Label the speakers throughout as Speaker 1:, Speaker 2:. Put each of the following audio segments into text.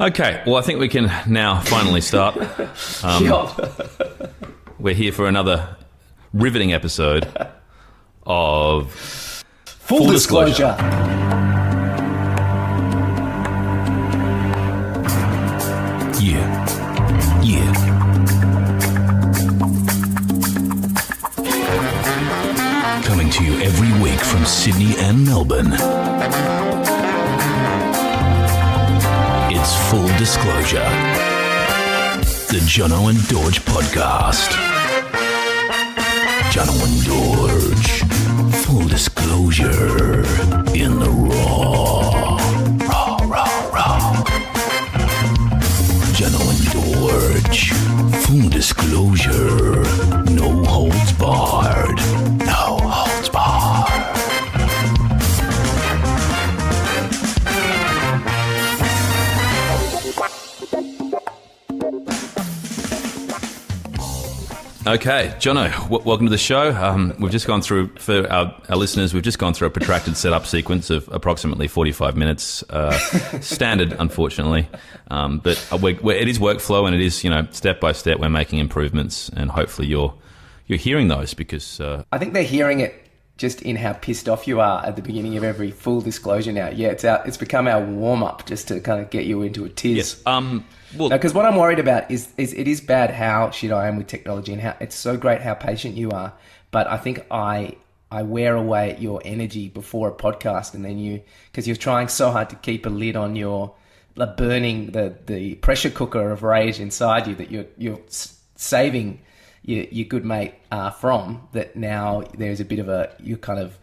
Speaker 1: Okay, well, I think we can now finally start. We're here for another riveting episode of
Speaker 2: Fool Discosure.
Speaker 1: Yeah. Coming to you every week from Sydney and Melbourne. It's Full Disclosure, the Jono and Dorje podcast. Jono and Dorje, full disclosure in the raw. Jono and Dorje, full disclosure, no holds barred. No holds barred. Okay, Jono, welcome to the show. We've just gone through, for our listeners, we've just gone through a protracted setup sequence of approximately 45 minutes. Standard, unfortunately. But it is workflow and it is, step by step we're making improvements, and hopefully you're hearing those because...
Speaker 2: I think they're hearing it just in how pissed off you are at the beginning of every Full Disclosure now. Yeah, it's become our warm-up just to kind of get you into a tiz.
Speaker 1: Yes.
Speaker 2: Because what I'm worried about is it is bad how shit I am with technology, and how it's so great how patient you are. But I think I wear away at your energy before a podcast, and then because you're trying so hard to keep a lid on your burning the pressure cooker of rage inside you that you're saving your good mate from, that now there's a bit of you're kind of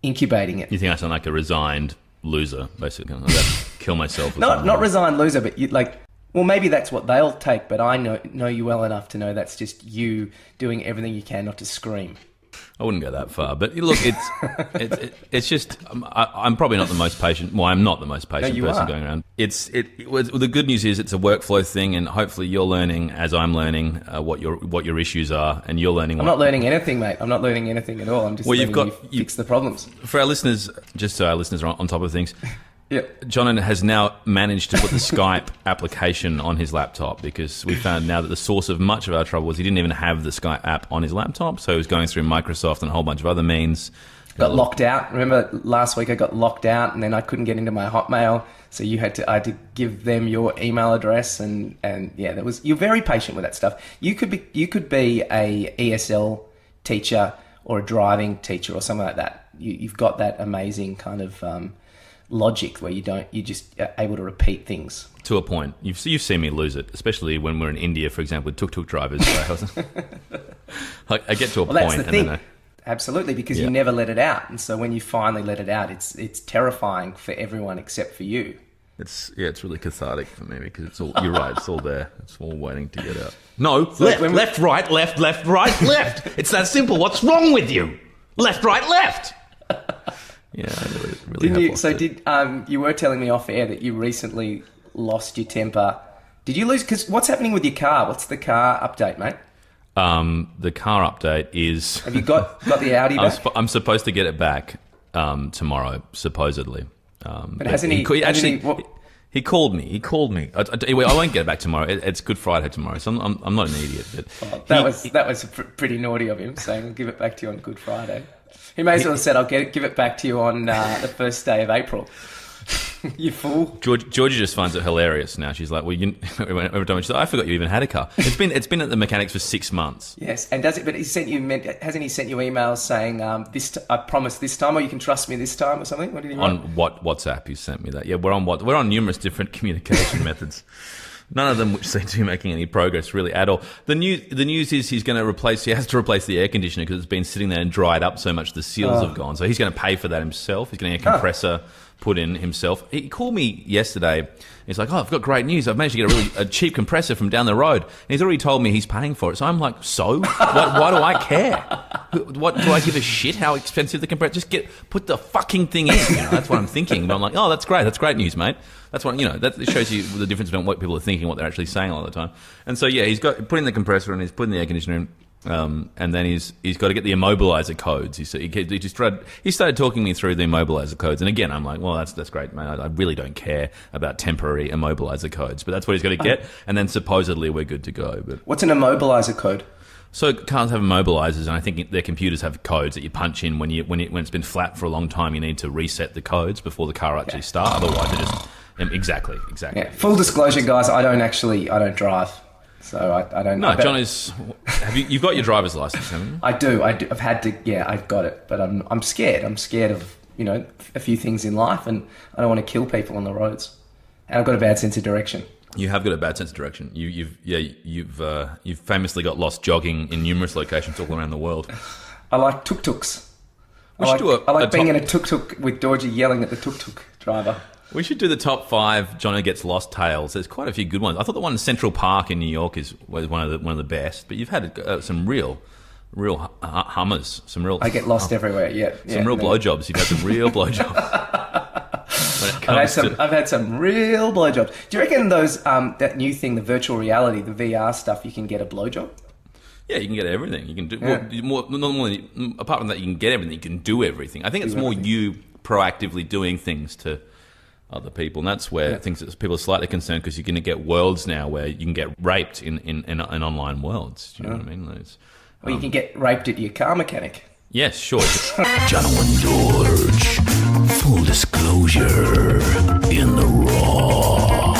Speaker 2: incubating it.
Speaker 1: You think I sound like a resigned loser, basically? I'm about to kill myself.
Speaker 2: Not resigned loser, but you like... Well, maybe that's what they'll take, but I know you well enough to know that's just you doing everything you can not to scream.
Speaker 1: I wouldn't go that far, but look, it's just I'm probably not the most patient. Well, I'm not the most patient person going around. The good news is it's a workflow thing, and hopefully you're learning as I'm learning what your issues are, and you're learning.
Speaker 2: I'm not learning anything, mate. I'm not learning anything at all. I'm just letting you fix the problems.
Speaker 1: For our listeners, just so our listeners are on top of things.
Speaker 2: Yep.
Speaker 1: Jono has now managed to put the Skype application on his laptop, because we found now that the source of much of our trouble was he didn't even have the Skype app on his laptop, so he was going through Microsoft and a whole bunch of other means.
Speaker 2: Got locked out. Remember last week I got locked out, and then I couldn't get into my Hotmail, so I had to give them your email address, and yeah, you're very patient with that stuff. You could be a ESL teacher or a driving teacher or something like that. You've got that amazing kind of logic where you're just able to repeat things
Speaker 1: to a point. You've seen me lose it, especially when we're in India, for example, with tuk-tuk drivers. I get to a point.
Speaker 2: That's the thing. Absolutely, because you never let it out, and so when you finally let it out, it's terrifying for everyone except for you.
Speaker 1: It's really cathartic for me, because it's all. You're right. It's all there. It's all waiting to get out. No,
Speaker 3: so left, right, left, right, left. It's that simple. What's wrong with you? Left, right, left.
Speaker 1: Yeah, really
Speaker 2: didn't you? So you were telling me off air that you recently lost your temper. Did you lose? Because what's happening with your car? What's the car update, mate?
Speaker 1: The car update is...
Speaker 2: Have you got the Audi back?
Speaker 1: I'm supposed to get it back tomorrow, supposedly.
Speaker 2: But hasn't he...
Speaker 1: He called me. I won't get it back tomorrow. It's Good Friday tomorrow, so I'm not an idiot. But
Speaker 2: that was pretty naughty of him, saying I'll give it back to you on Good Friday. He may as well have said, I'll give it back to you on the first day of April. You fool.
Speaker 1: Georgia just finds it hilarious now. She's like, well, every time she's like, I forgot you even had a car. It's been at the mechanics for 6 months.
Speaker 2: Yes, and hasn't he sent you emails saying, I promise this time, or you can trust me this time, or something? What did he write?
Speaker 1: On WhatsApp, he sent me that. Yeah, we're on numerous different communication methods. None of them which seem to be making any progress really at all. The news is he has to replace the air conditioner because it's been sitting there and dried up so much the seals have gone. So he's going to pay for that himself. He's going to get a compressor put in himself. He called me yesterday. He's like, I've got great news. I've managed to get a cheap compressor from down the road. And he's already told me he's paying for it. So I'm like, why do I care? What do I give a shit how expensive the compressor? Just put the fucking thing in. That's what I'm thinking. But I'm like, that's great. That's great news, mate. That's what, that shows you the difference between what people are thinking and what they're actually saying all the time. And so, yeah, he's putting the compressor in, he's putting the air conditioner in. And then he's got to get the immobilizer codes. He started talking me through the immobilizer codes, and again, I'm like, well, that's great, man. I really don't care about temporary immobilizer codes, but that's what he's got to get, and then supposedly we're good to go. But
Speaker 2: what's an immobilizer code?
Speaker 1: So cars have immobilizers, and I think their computers have codes that you punch in when it's been flat for a long time. You need to reset the codes before the car actually starts. Otherwise, they just exactly.
Speaker 2: Yeah. Full disclosure, guys, I don't drive, so I don't know.
Speaker 1: No, John is. You've got your driver's license, haven't you?
Speaker 2: I do. I've had to. Yeah, I've got it, but I'm scared. I'm scared of a few things in life, and I don't want to kill people on the roads. And I've got a bad sense of direction.
Speaker 1: You have got a bad sense of direction. You've famously got lost jogging in numerous locations all around the world.
Speaker 2: I like tuk-tuks. I like being in a tuk-tuk with Dorje yelling at the tuk-tuk driver.
Speaker 1: We should do the top 5 Jono gets lost tales. There's quite a few good ones. I thought the one in Central Park in New York was one of the best. But you've had some real hummers.
Speaker 2: I get lost everywhere. Yeah.
Speaker 1: Some real blowjobs. You've had some real blowjobs.
Speaker 2: I've had some real blowjobs. Do you reckon those that new thing, the virtual reality, the VR stuff, you can get a blowjob?
Speaker 1: Yeah, you can get everything. You can do more. Normally, apart from that, you can get everything. You can do everything. I think it's more you proactively doing things to other people, and that's where people are slightly concerned, because you're going to get worlds now where you can get raped in online worlds. Do you know what I mean?
Speaker 2: Or you can get raped at your car mechanic.
Speaker 1: Yes, sure.
Speaker 3: Jono and Dorje, full disclosure in the raw.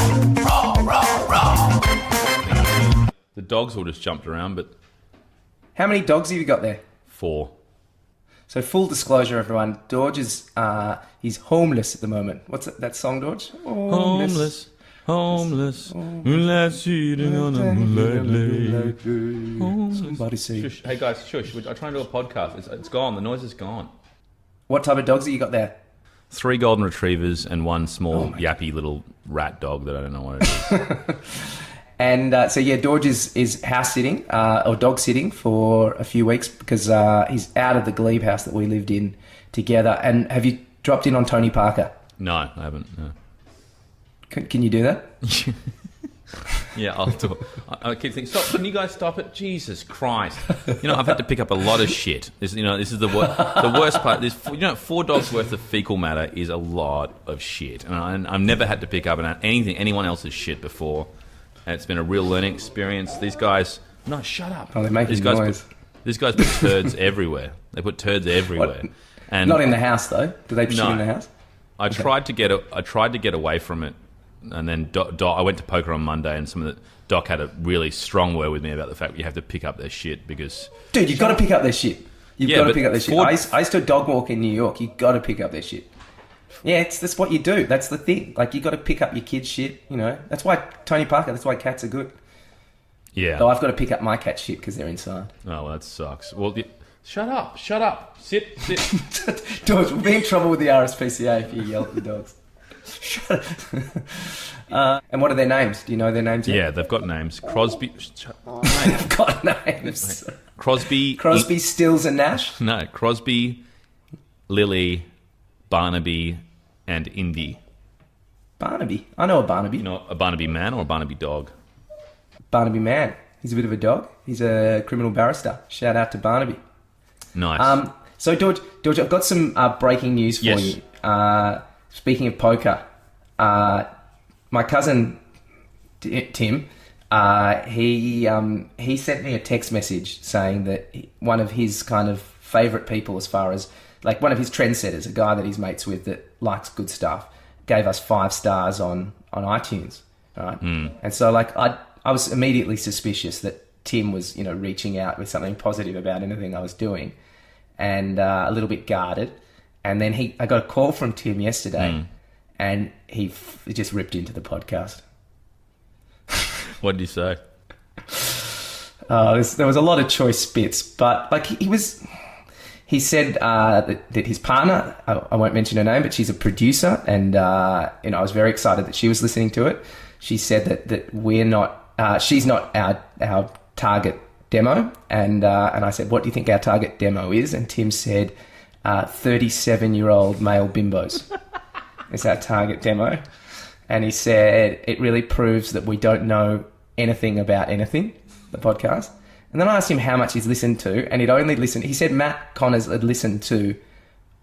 Speaker 1: The dogs all just jumped around, but
Speaker 2: how many dogs have you got there?
Speaker 1: 4.
Speaker 2: So full disclosure, everyone, Dorje is he's homeless at the moment. What's that song, Dorje?
Speaker 1: Homeless, moonlight sitting on a moonlight lake.
Speaker 2: Somebody say.
Speaker 1: Shush. Hey guys, shush! I'm trying to do a podcast. It's gone. The noise is gone.
Speaker 2: What type of dogs have you got there?
Speaker 1: 3 golden retrievers and 1 small yappy little rat dog that I don't know what it is.
Speaker 2: And Dorje is house sitting or dog sitting for a few weeks because he's out of the glebe house that we lived in together. And have you dropped in on Tony Parker?
Speaker 1: No, I haven't. No.
Speaker 2: Can you do that?
Speaker 1: Yeah, I'll do it. I keep thinking, stop! Can you guys stop it? Jesus Christ! I've had to pick up a lot of shit. This is the worst part. 4 dogs worth of fecal matter is a lot of shit, and I've never had to pick up anyone else's shit before. And it's been a real learning experience. These guys... No, shut up.
Speaker 2: Oh, they're making noise.
Speaker 1: These guys put turds everywhere. They put turds everywhere.
Speaker 2: What? And not in the house, though? Do they shit in the house?
Speaker 1: I tried to get away from it. And then I went to poker on Monday, and Doc had a really strong word with me about the fact that you have to pick up their shit because... Dude,
Speaker 2: you've got to pick up their shit. You've got to pick up their shit. I used to dog walk in New York. You've got to pick up their shit. Yeah, that's what you do. That's the thing. Like, you got to pick up your kids' shit, That's why Tony Parker, that's why cats are good.
Speaker 1: Yeah.
Speaker 2: Though I've got to pick up my cat's shit because they're inside.
Speaker 1: Oh, well, that sucks. Well, shut up. Sit.
Speaker 2: Dorje, we'll be in trouble with the RSPCA if you yell at the dogs. Shut up. And what are their names? Do you know their names yet?
Speaker 1: Yeah, they've got names. Crosby...
Speaker 2: They've got names.
Speaker 1: Crosby...
Speaker 2: Crosby, Stills and Nash?
Speaker 1: No, Crosby, Lily, Barnaby... and Indy.
Speaker 2: Barnaby? I know a Barnaby.
Speaker 1: You know a Barnaby man or a Barnaby dog?
Speaker 2: Barnaby man. He's a bit of a dog. He's a criminal barrister. Shout out to Barnaby.
Speaker 1: Nice.
Speaker 2: So, Dorje, I've got some breaking news for you. Speaking of poker, my cousin Tim, he sent me a text message saying that one of his kind of favourite people, as far as like one of his trendsetters, a guy that he's mates with that likes good stuff, gave us 5 stars on iTunes, right? And so like I was immediately suspicious that Tim was reaching out with something positive about anything I was doing, and a little bit guarded. And then I got a call from Tim yesterday, and he just ripped into the podcast.
Speaker 1: What did he say?
Speaker 2: There was a lot of choice spits, but like he said that his partner, I won't mention her name, but she's a producer, and I was very excited that she was listening to it. She said that we're not, she's not our target demo, and I said, what do you think our target demo is? And Tim said, 37-year-old male bimbos is our target demo. And he said, it really proves that we don't know anything about anything, the podcast. And then I asked him how much he's listened to, and he'd only listened. He said Matt Connors had listened to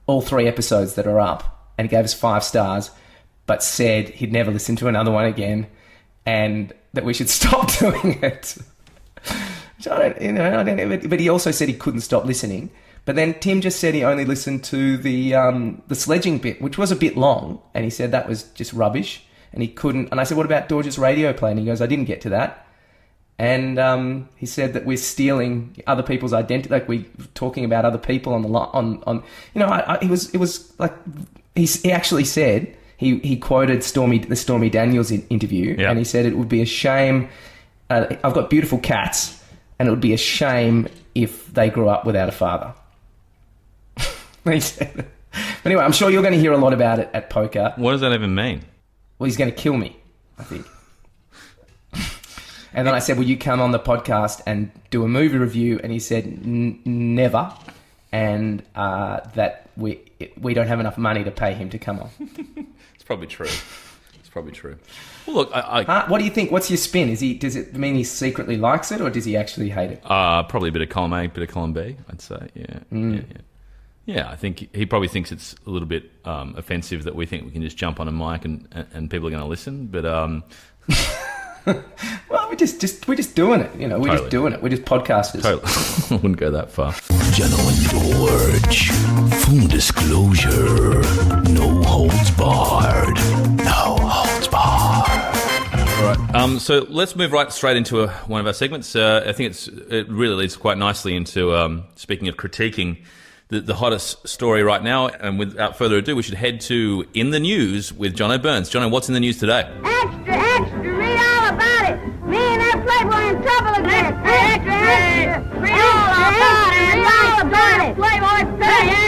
Speaker 2: all 3 episodes that are up, and he gave us 5 stars, but said he'd never listen to another one again, and that we should stop doing it. Which I don't, but he also said he couldn't stop listening. But then Tim just said he only listened to the sledging bit, which was a bit long, and he said that was just rubbish, and he couldn't. And I said, what about Dorje's radio play? And he goes, I didn't get to that. And he said that we're stealing other people's identity, like we're talking about other people on the on. You know, it was like he actually said he quoted the Stormy Daniels interview, and he said it would be a shame. I've got beautiful cats, and it would be a shame if they grew up without a father. He said. Anyway, I'm sure you're going to hear a lot about it at poker.
Speaker 1: What does that even mean?
Speaker 2: Well, he's going to kill me, I think. And then I said, will you come on the podcast and do a movie review? And he said, never. And that we don't have enough money to pay him to come on.
Speaker 1: It's probably true. It's probably true. Well, look,
Speaker 2: what do you think? What's your spin? Does it mean he secretly likes it, or does he actually hate it?
Speaker 1: Probably a bit of column A, bit of column B, I'd say. Yeah, I think he probably thinks it's a little bit offensive that we think we can just jump on a mic and people are going to listen. But
Speaker 2: well, we're just doing it. You know, we're just doing it. We're just podcasters.
Speaker 1: Totally. I wouldn't go that far.
Speaker 3: Jono and Dorje. Fool Disclosure. No holds barred. No holds barred.
Speaker 1: All right. So let's move right straight into one of our segments. I think it really leads quite nicely into speaking of critiquing the hottest story right now. And without further ado, we should head to In the News with Jono Burns. Jono, what's in the news today?
Speaker 4: Extra, extra, read all about it. Me and that playboy in trouble again. Extra, extra, read all about it. Playboy, extra.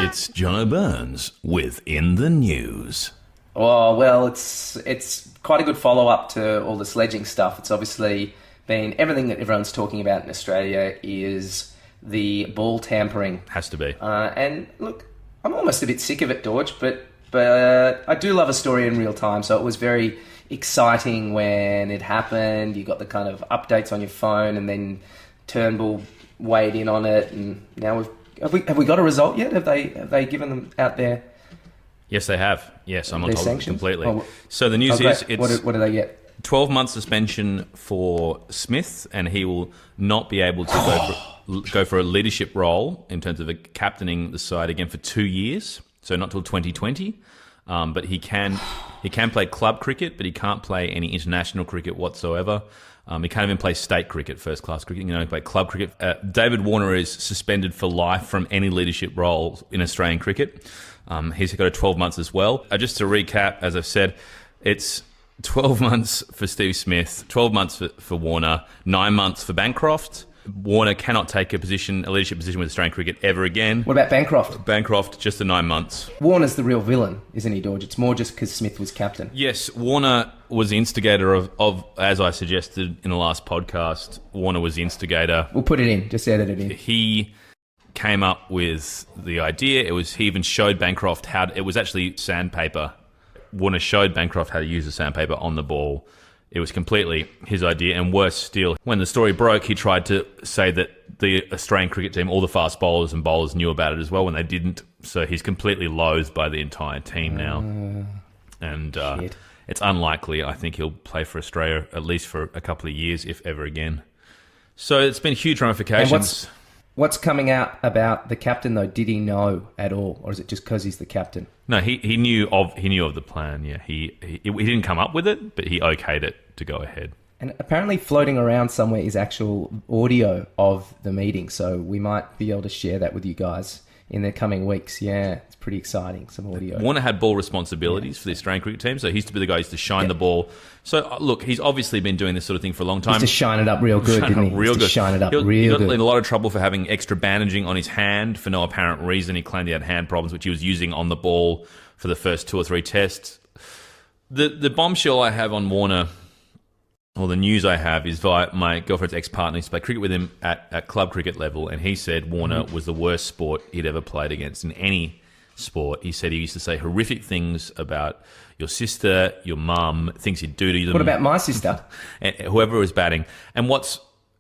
Speaker 3: It's Jono Burns with In the News.
Speaker 2: Oh, well, it's quite a good follow-up to all the sledging stuff. It's obviously been everything that everyone's talking about in Australia is the ball tampering.
Speaker 1: Has to be.
Speaker 2: And look, I'm almost a bit sick of it, Dorje, but I do love a story in real time, so it was very exciting when it happened. You got the kind of updates on your phone, and then Turnbull weighed in on it, and now have we got a result yet? Have they given them out there?
Speaker 1: Yes, they have. Yes, I'm on top of it completely.
Speaker 2: Oh,
Speaker 1: so the news is
Speaker 2: what do they get?
Speaker 1: 12-month suspension for Smith, and he will not be able to go for a leadership role in terms of captaining the side again for 2 years, so not till 2020. But he can play club cricket, but he can't play any international cricket whatsoever. He can't even play state cricket, first-class cricket. He can only play club cricket. David Warner is suspended for life from any leadership role in Australian cricket. He's got a 12 months as well. Just to recap, as I've said, it's 12 months for Steve Smith, 12 months for Warner, 9 months for Bancroft. Warner cannot take a leadership position with Australian cricket ever again.
Speaker 2: What about Bancroft?
Speaker 1: Bancroft, just the 9 months.
Speaker 2: Warner's the real villain, isn't he, Dorje? It's more just because Smith was captain.
Speaker 1: Yes, Warner was the instigator of, as I suggested in the last podcast, Warner was the instigator.
Speaker 2: We'll put it in, just edit it in.
Speaker 1: He came up with the idea. He even showed Bancroft it was actually sandpaper. Warner showed Bancroft how to use the sandpaper on the ball. It was completely his idea, and worse still, when the story broke, he tried to say that the Australian cricket team, all the fast bowlers and bowlers knew about it as well when they didn't. So he's completely loathed by the entire team now. And it's unlikely, I think, he'll play for Australia at least for a couple of years, if ever again. So it's been huge ramifications.
Speaker 2: And what's coming out about the captain, though? Did he know at all, or is it just because he's the captain?
Speaker 1: No, he knew of the plan. Yeah, he didn't come up with it, but he okayed it to go ahead.
Speaker 2: And apparently, floating around somewhere is actual audio of the meeting, so we might be able to share that with you guys in the coming weeks. Yeah, it's pretty exciting. Some audio.
Speaker 1: Warner had ball responsibilities for the Australian cricket team, so he used to be the guy who used to shine the ball. So look, he's obviously been doing this sort of thing for a long time.
Speaker 2: He used to shine it up real good, didn't he?
Speaker 1: Real good.
Speaker 2: Shine it up real
Speaker 1: good. He got
Speaker 2: good.
Speaker 1: in a lot of trouble for having extra bandaging on his hand for no apparent reason. He claimed he had hand problems, which he was using on the ball for the first 2 or 3 tests. The bombshell I have on Warner, or the news I have, is via my girlfriend's ex-partner. He used to play cricket with him at club cricket level, and he said Warner was the worst sport he'd ever played against in any sport. He said he used to say horrific things about your sister, your mum, things he'd do to them.
Speaker 2: What about my sister?
Speaker 1: And whoever was batting. And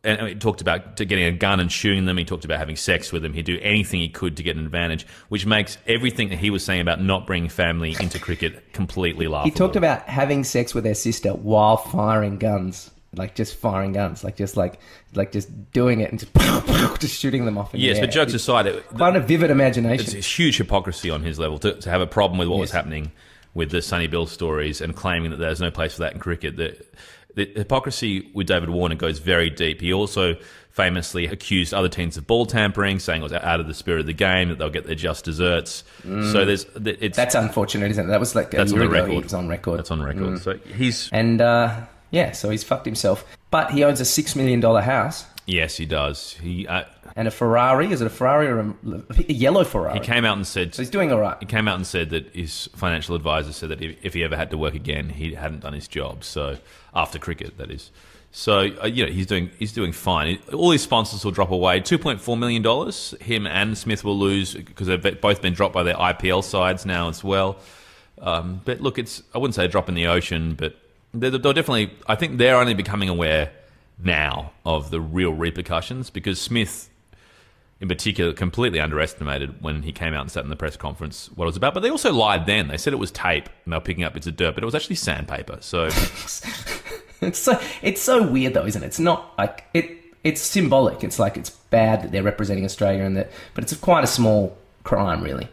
Speaker 1: he talked about getting a gun and shooting them. He talked about having sex with them. He'd do anything he could to get an advantage, which makes everything that he was saying about not bringing family into cricket completely laughable.
Speaker 2: He talked about having sex with their sister while firing guns. Like just firing guns, like just doing it and just shooting them off in the air.
Speaker 1: But jokes aside,
Speaker 2: quite a vivid imagination.
Speaker 1: It's a huge hypocrisy on his level to have a problem with what was happening with the Sonny Bill stories and claiming that there's no place for that in cricket. The hypocrisy with David Warner goes very deep. He also famously accused other teams of ball tampering, saying it was out of the spirit of the game, that they'll get their just desserts. So that's
Speaker 2: unfortunate, isn't it? That was like a year ago. He was on record.
Speaker 1: That's on record. So he's...
Speaker 2: And... so he's fucked himself. But he owns a $6 million house.
Speaker 1: Yes, he does.
Speaker 2: And a Ferrari. Is it a Ferrari or a yellow Ferrari?
Speaker 1: He came out and said...
Speaker 2: So he's doing all right.
Speaker 1: He came out and said that his financial advisor said that if he ever had to work again, he hadn't done his job. So after cricket, that is. So, he's doing fine. All his sponsors will drop away. $2.4 million. Him and Smith will lose because they've both been dropped by their IPL sides now as well. But look, I wouldn't say a drop in the ocean, but... They're definitely, I think they're only becoming aware now of the real repercussions, because Smith, in particular, completely underestimated when he came out and sat in the press conference what it was about. But they also lied then. They said it was tape and they were picking up bits of dirt, but it was actually sandpaper. So
Speaker 2: it's so weird though, isn't it? It's not like it's symbolic. It's like it's bad that they're representing Australia but it's quite a small crime really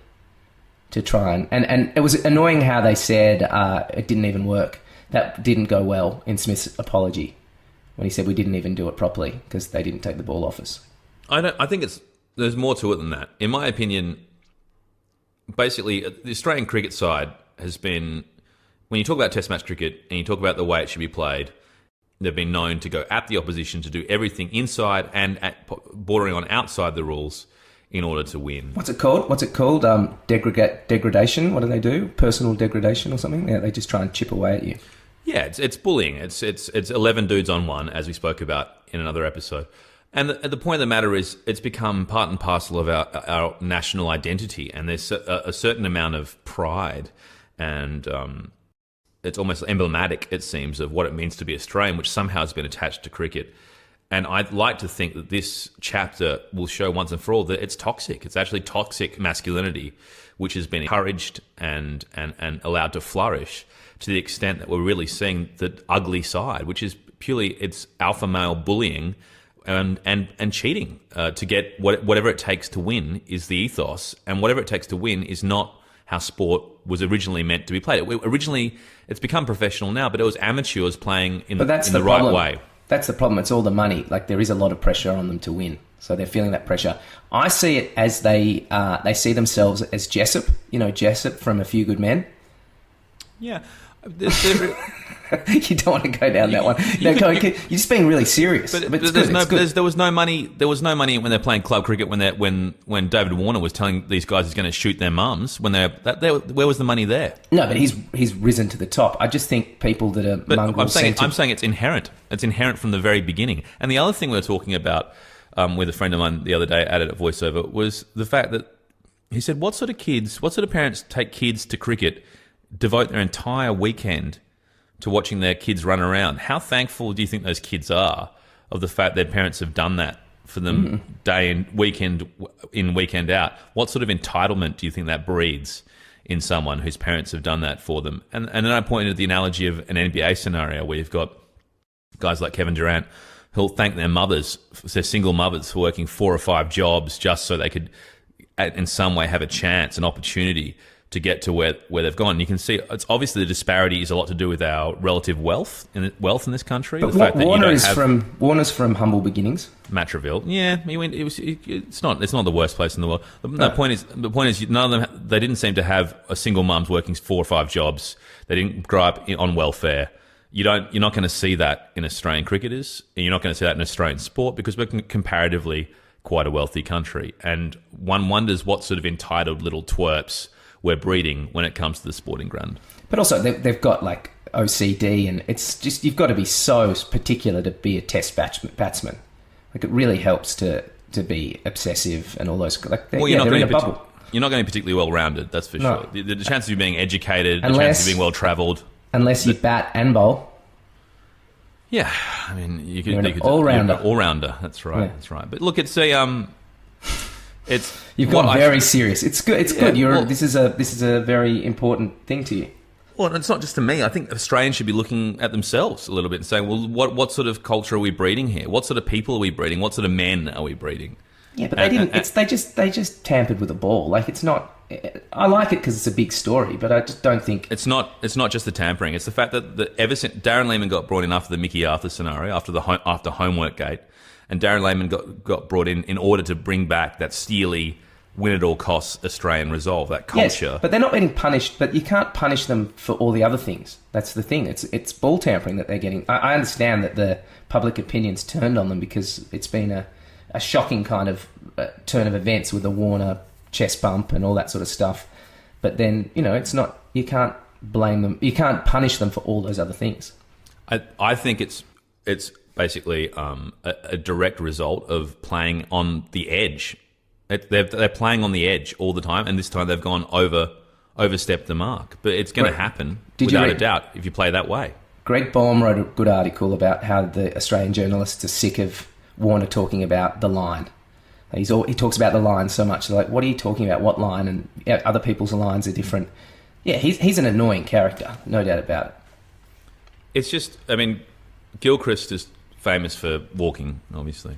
Speaker 2: to try and it was annoying how they said it didn't even work. That didn't go well in Smith's apology when he said we didn't even do it properly because they didn't take the ball off us.
Speaker 1: I think there's more to it than that. In my opinion, basically, the Australian cricket side has been, when you talk about Test match cricket and you talk about the way it should be played, they've been known to go at the opposition, to do everything inside and bordering on outside the rules in order to win.
Speaker 2: What's it called? Degradation? What do they do? Personal degradation or something? Yeah, they just try and chip away at you.
Speaker 1: Yeah, it's bullying. It's 11 dudes on one, as we spoke about in another episode. And the point of the matter is, it's become part and parcel of our national identity, and there's a certain amount of pride, and it's almost emblematic, it seems, of what it means to be Australian, which somehow has been attached to cricket. And I'd like to think that this chapter will show once and for all that it's toxic. It's actually toxic masculinity, which has been encouraged and allowed to flourish to the extent that we're really seeing the ugly side, which is purely it's alpha male bullying and cheating to get whatever it takes to win is the ethos, and whatever it takes to win is not how sport was originally meant to be played. Originally, it's become professional now, but it was amateurs playing in the right way.
Speaker 2: That's the problem. It's all the money. Like there is a lot of pressure on them to win, so they're feeling that pressure. I see it as they see themselves as Jessup. You know, Jessup from A Few Good Men.
Speaker 1: Yeah.
Speaker 2: You don't want to go down that one. You're just being really serious.
Speaker 1: But there was no money. There was no money when they're playing club cricket. When David Warner was telling these guys he's going to shoot their mums. Where was the money there?
Speaker 2: No, but he's risen to the top. I just think people that are mongrels.
Speaker 1: I'm saying it's inherent. It's inherent from the very beginning. And the other thing we were talking about with a friend of mine the other day, added at voiceover, was the fact that he said, what sort of parents take kids to cricket, devote their entire weekend to watching their kids run around? How thankful do you think those kids are of the fact their parents have done that for them day in, weekend in, weekend out? What sort of entitlement do you think that breeds in someone whose parents have done that for them? And then I pointed to the analogy of an NBA scenario where you've got guys like Kevin Durant who'll thank their mothers, their single mothers, for working 4 or 5 jobs just so they could in some way have a chance, an opportunity to get to where they've gone. You can see it's obviously the disparity is a lot to do with our relative wealth in this country.
Speaker 2: But
Speaker 1: the fact
Speaker 2: Warner's from humble beginnings.
Speaker 1: Matraville, yeah. It's not the worst place in the world. The point is, none of them. They didn't seem to have a single mum's working 4 or 5 jobs. They didn't grow up on welfare. You're not going to see that in Australian cricketers, and you're not going to see that in Australian sport because we're comparatively quite a wealthy country. And one wonders what sort of entitled little twerps we're breeding when it comes to the sporting ground. But
Speaker 2: also, they've got like OCD, and it's just you've got to be so particular to be a test batsman. Like it really helps to be obsessive and all those. Like,
Speaker 1: you're not going to you're not going to be particularly well-rounded, that's for
Speaker 2: No.
Speaker 1: sure. The chances of you being educated, the
Speaker 2: Unless-
Speaker 1: chances of being well-travelled.
Speaker 2: Unless you bat and bowl.
Speaker 1: Yeah, I mean, you could...
Speaker 2: You're an
Speaker 1: you could
Speaker 2: all-rounder.
Speaker 1: you're an all-rounder, that's right,
Speaker 2: Yeah.
Speaker 1: that's right. But look, it's a... It's
Speaker 2: You've
Speaker 1: what
Speaker 2: gone
Speaker 1: I-
Speaker 2: very serious. It's good. It's good.
Speaker 1: well-
Speaker 2: This is a very important thing to you.
Speaker 1: Well, it's not just to me. I think Australians should be looking at themselves a little bit and saying, well, what sort of culture are we breeding here? What sort of people are we breeding? What sort of men are we breeding?
Speaker 2: Yeah, but they didn't. They just tampered with a ball. Like, it's not. I like it because it's a big story, but I just don't think
Speaker 1: It's not just the tampering. It's the fact that ever since Darren Lehman got brought in after the Mickey Arthur scenario, after Homework Gate, and Darren Lehman got brought in order to bring back that steely, win at all costs Australian resolve, that culture.
Speaker 2: Yes, but they're not getting punished. But you can't punish them for all the other things. That's the thing. It's ball tampering that they're getting. I understand that the public opinion's turned on them because it's been a shocking kind of turn of events with the Warner chest bump and all that sort of stuff. But then, it's not. You can't blame them. You can't punish them for all those other things.
Speaker 1: I think it's basically a direct result of playing on the edge. They're playing on the edge all the time, and this time they've overstepped the mark. But it's going to happen without a doubt if you play that way.
Speaker 2: Greg Boehm wrote a good article about how the Australian journalists are sick of Warner talking about the line. He talks about the line so much. They're like, what are you talking about? What line? And other people's lines are different. Yeah, he's an annoying character, no doubt about it.
Speaker 1: It's just, I mean, Gilchrist is famous for walking, obviously.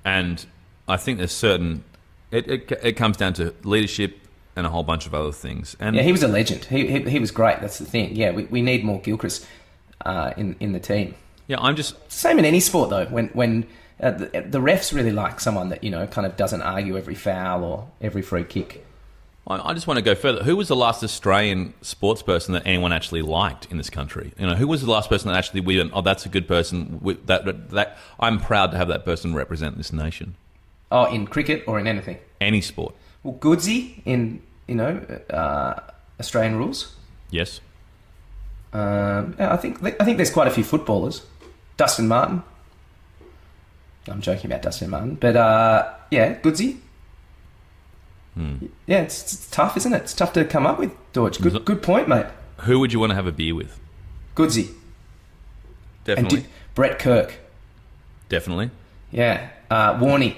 Speaker 1: And I think there's certain... It comes down to leadership and a whole bunch of other things. And
Speaker 2: Yeah, he was a legend. He was great. That's the thing. Yeah, we need more Gilchrist in the team.
Speaker 1: yeah, I'm just...
Speaker 2: Same in any sport, though. When the refs really like someone that, kind of doesn't argue every foul or every free kick.
Speaker 1: I just want to go further. Who was the last Australian sports person that anyone actually liked in this country? Who was the last person that actually we went, oh, that's a good person. That I'm proud to have that person represent this nation.
Speaker 2: Oh, in cricket or in anything?
Speaker 1: Any sport.
Speaker 2: Well, Goodsey in, Australian rules.
Speaker 1: Yes.
Speaker 2: I think there's quite a few footballers. Dustin Martin. I'm joking about Dustin Martin, but Goodsey. Yeah, it's tough, isn't it? It's tough to come up with, Dorje. Good point, mate.
Speaker 1: Who would you want to have a beer with?
Speaker 2: Goodsey.
Speaker 1: Definitely.
Speaker 2: And Brett Kirk.
Speaker 1: Definitely.
Speaker 2: Yeah. Warney.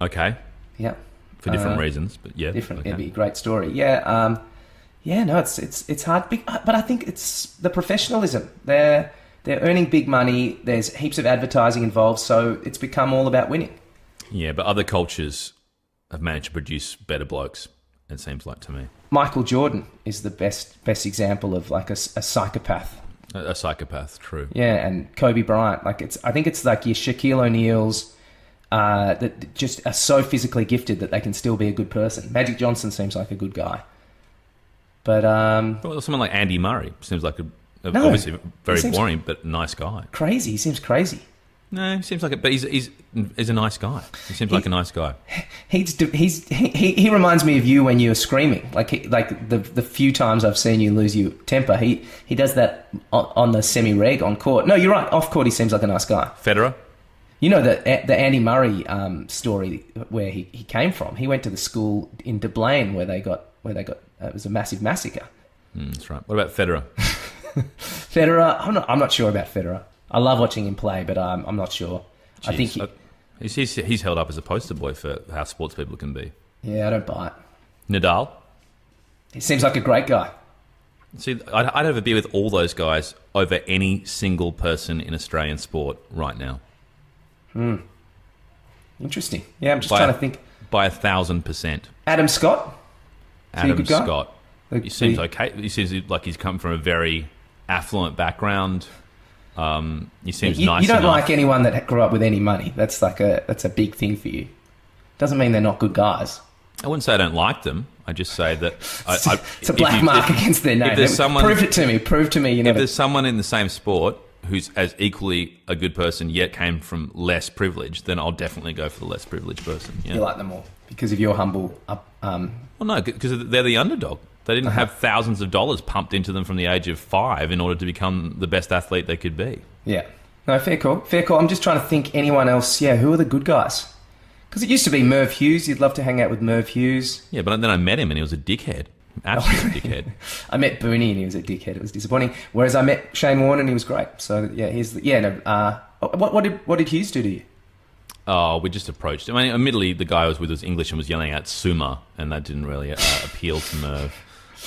Speaker 1: Okay.
Speaker 2: Yeah.
Speaker 1: For different reasons, but yeah.
Speaker 2: Different.
Speaker 1: Okay.
Speaker 2: It'd be a great story. Yeah. No, it's hard, but I think it's the professionalism. They're earning big money. There's heaps of advertising involved, so it's become all about winning.
Speaker 1: Yeah, but other cultures have managed to produce better blokes, it seems like to me.
Speaker 2: Michael Jordan is the best example of like a psychopath.
Speaker 1: A psychopath, true.
Speaker 2: Yeah, and Kobe Bryant. I think it's like your Shaquille O'Neals that just are so physically gifted that they can still be a good person. Magic Johnson seems like a good guy, but
Speaker 1: Well, someone like Andy Murray seems like obviously very boring, but nice guy.
Speaker 2: crazy. He seems crazy.
Speaker 1: No, he seems like it, but he's a nice guy. He seems like a nice guy.
Speaker 2: He reminds me of you when you're screaming. Like the few times I've seen you lose your temper, he does that on the semi-reg on court. No, you're right. Off court, he seems like a nice guy.
Speaker 1: Federer?
Speaker 2: You know the Andy Murray story where he came from. He went to the school in Dublin where they got it was a massive massacre.
Speaker 1: That's right. What about Federer?
Speaker 2: Federer, I'm not sure about Federer. I love watching him play, but I'm not sure. I think
Speaker 1: he's held up as a poster boy for how sports people can be.
Speaker 2: Yeah, I don't buy it.
Speaker 1: Nadal?
Speaker 2: He seems like a great guy.
Speaker 1: See, I'd have a beer with all those guys over any single person in Australian sport right now.
Speaker 2: Interesting. Yeah, I'm just trying to think.
Speaker 1: By 1,000%.
Speaker 2: Adam Scott?
Speaker 1: Adam Scott. He seems okay. He seems like he's come from a very affluent background. He seems nice.
Speaker 2: You don't
Speaker 1: enough.
Speaker 2: like anyone that grew up with any money. That's a big thing for you. Doesn't mean they're not good guys.
Speaker 1: I wouldn't say I don't like them. I just say that
Speaker 2: It's a black mark against their name. Prove it to me. Prove to me.
Speaker 1: If there's someone in the same sport who's as equally a good person yet came from less privilege, then I'll definitely go for the less privileged person. Yeah.
Speaker 2: You like them all because of your humble.
Speaker 1: Well, no, because they're the underdog. They didn't have thousands of dollars pumped into them from the age of 5 in order to become the best athlete they could be.
Speaker 2: Yeah. No, fair call. Fair call. I'm just trying to think anyone else. Yeah, who are the good guys? Because it used to be Merv Hughes. You'd love to hang out with Merv Hughes.
Speaker 1: Yeah, but then I met him and he was a dickhead. Absolute dickhead.
Speaker 2: I met Booney and he was a dickhead. It was disappointing. Whereas I met Shane Warne and he was great. So yeah, what did Hughes do to you?
Speaker 1: Oh, we just approached him. I mean, admittedly, the guy I was with was English and was yelling out "Suma," and that didn't really appeal to Merv.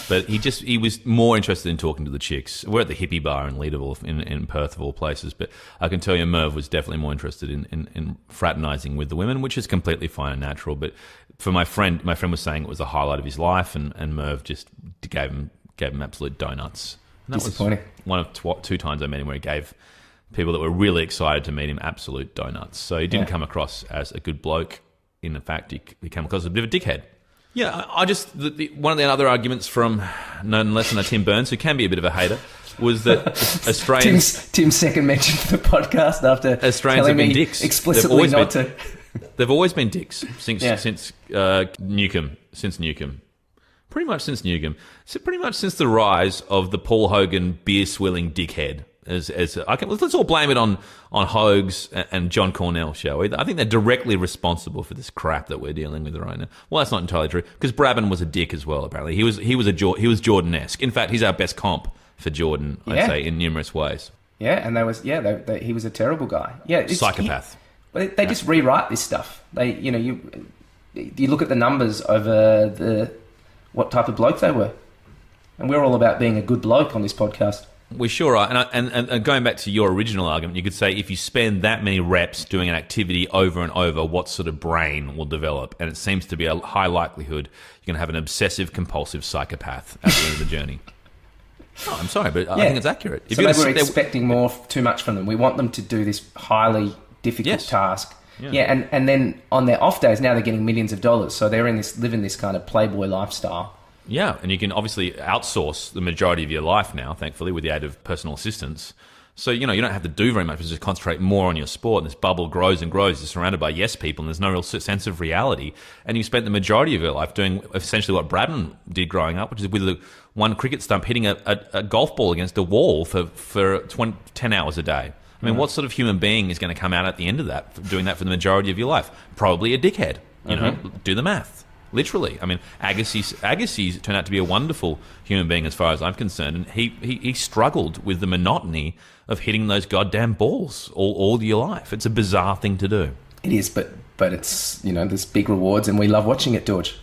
Speaker 1: But he was more interested in talking to the chicks. We're at the hippie bar in Leederville, in Perth of all places. But I can tell you, Merv was definitely more interested in fraternising with the women, which is completely fine and natural. But for my friend was saying it was the highlight of his life, and Merv just gave him absolute donuts. And that
Speaker 2: Disappointing.
Speaker 1: was one of two times I met him where he gave people that were really excited to meet him absolute donuts. So he didn't come across as a good bloke. In fact, he came across as a bit of a dickhead. Yeah, I just one of the other arguments from none less than Tim Burns, who can be a bit of a hater, was that Australians.
Speaker 2: Tim's second mention to the podcast after
Speaker 1: Australians have been dicks
Speaker 2: explicitly not to.
Speaker 1: They've always been dicks since Newcombe. Pretty much since Newcombe. So pretty much since the rise of the Paul Hogan beer swilling dickhead. Let's all blame it on Hogs and John Cornell, shall we? I think they're directly responsible for this crap that we're dealing with right now. Well, that's not entirely true because Brabham was a dick as well. Apparently, he was Jordan-esque. In fact, he's our best comp for Jordan. I'd say in numerous ways.
Speaker 2: Yeah, and he was a terrible guy. Yeah,
Speaker 1: psychopath.
Speaker 2: They just rewrite this stuff. You look at the numbers over what type of bloke they were, and we're all about being a good bloke on this podcast.
Speaker 1: We sure are. And going back to your original argument, you could say if you spend that many reps doing an activity over and over, what sort of brain will develop? And it seems to be a high likelihood you're going to have an obsessive-compulsive psychopath at the end of the journey. Oh, I'm sorry, but I think it's accurate.
Speaker 2: So maybe we're expecting too much from them. We want them to do this highly difficult task. Yeah, and then on their off days, now they're getting millions of dollars. So they're living this kind of playboy lifestyle.
Speaker 1: Yeah, and you can obviously outsource the majority of your life now, thankfully, with the aid of personal assistants. So, you don't have to do very much, but just concentrate more on your sport. And this bubble grows and grows. You're surrounded by yes people, and there's no real sense of reality. And you spent the majority of your life doing essentially what Bradman did growing up, which is with one cricket stump hitting a golf ball against a wall for 10 hours a day. I mean, what sort of human being is going to come out at the end of that, doing that for the majority of your life? Probably a dickhead. You know, do the math. Literally. I mean, Agassiz turned out to be a wonderful human being as far as I'm concerned, and he struggled with the monotony of hitting those goddamn balls all your life. It's a bizarre thing to do.
Speaker 2: It is, but it's, there's big rewards, and we love watching it, Dorje.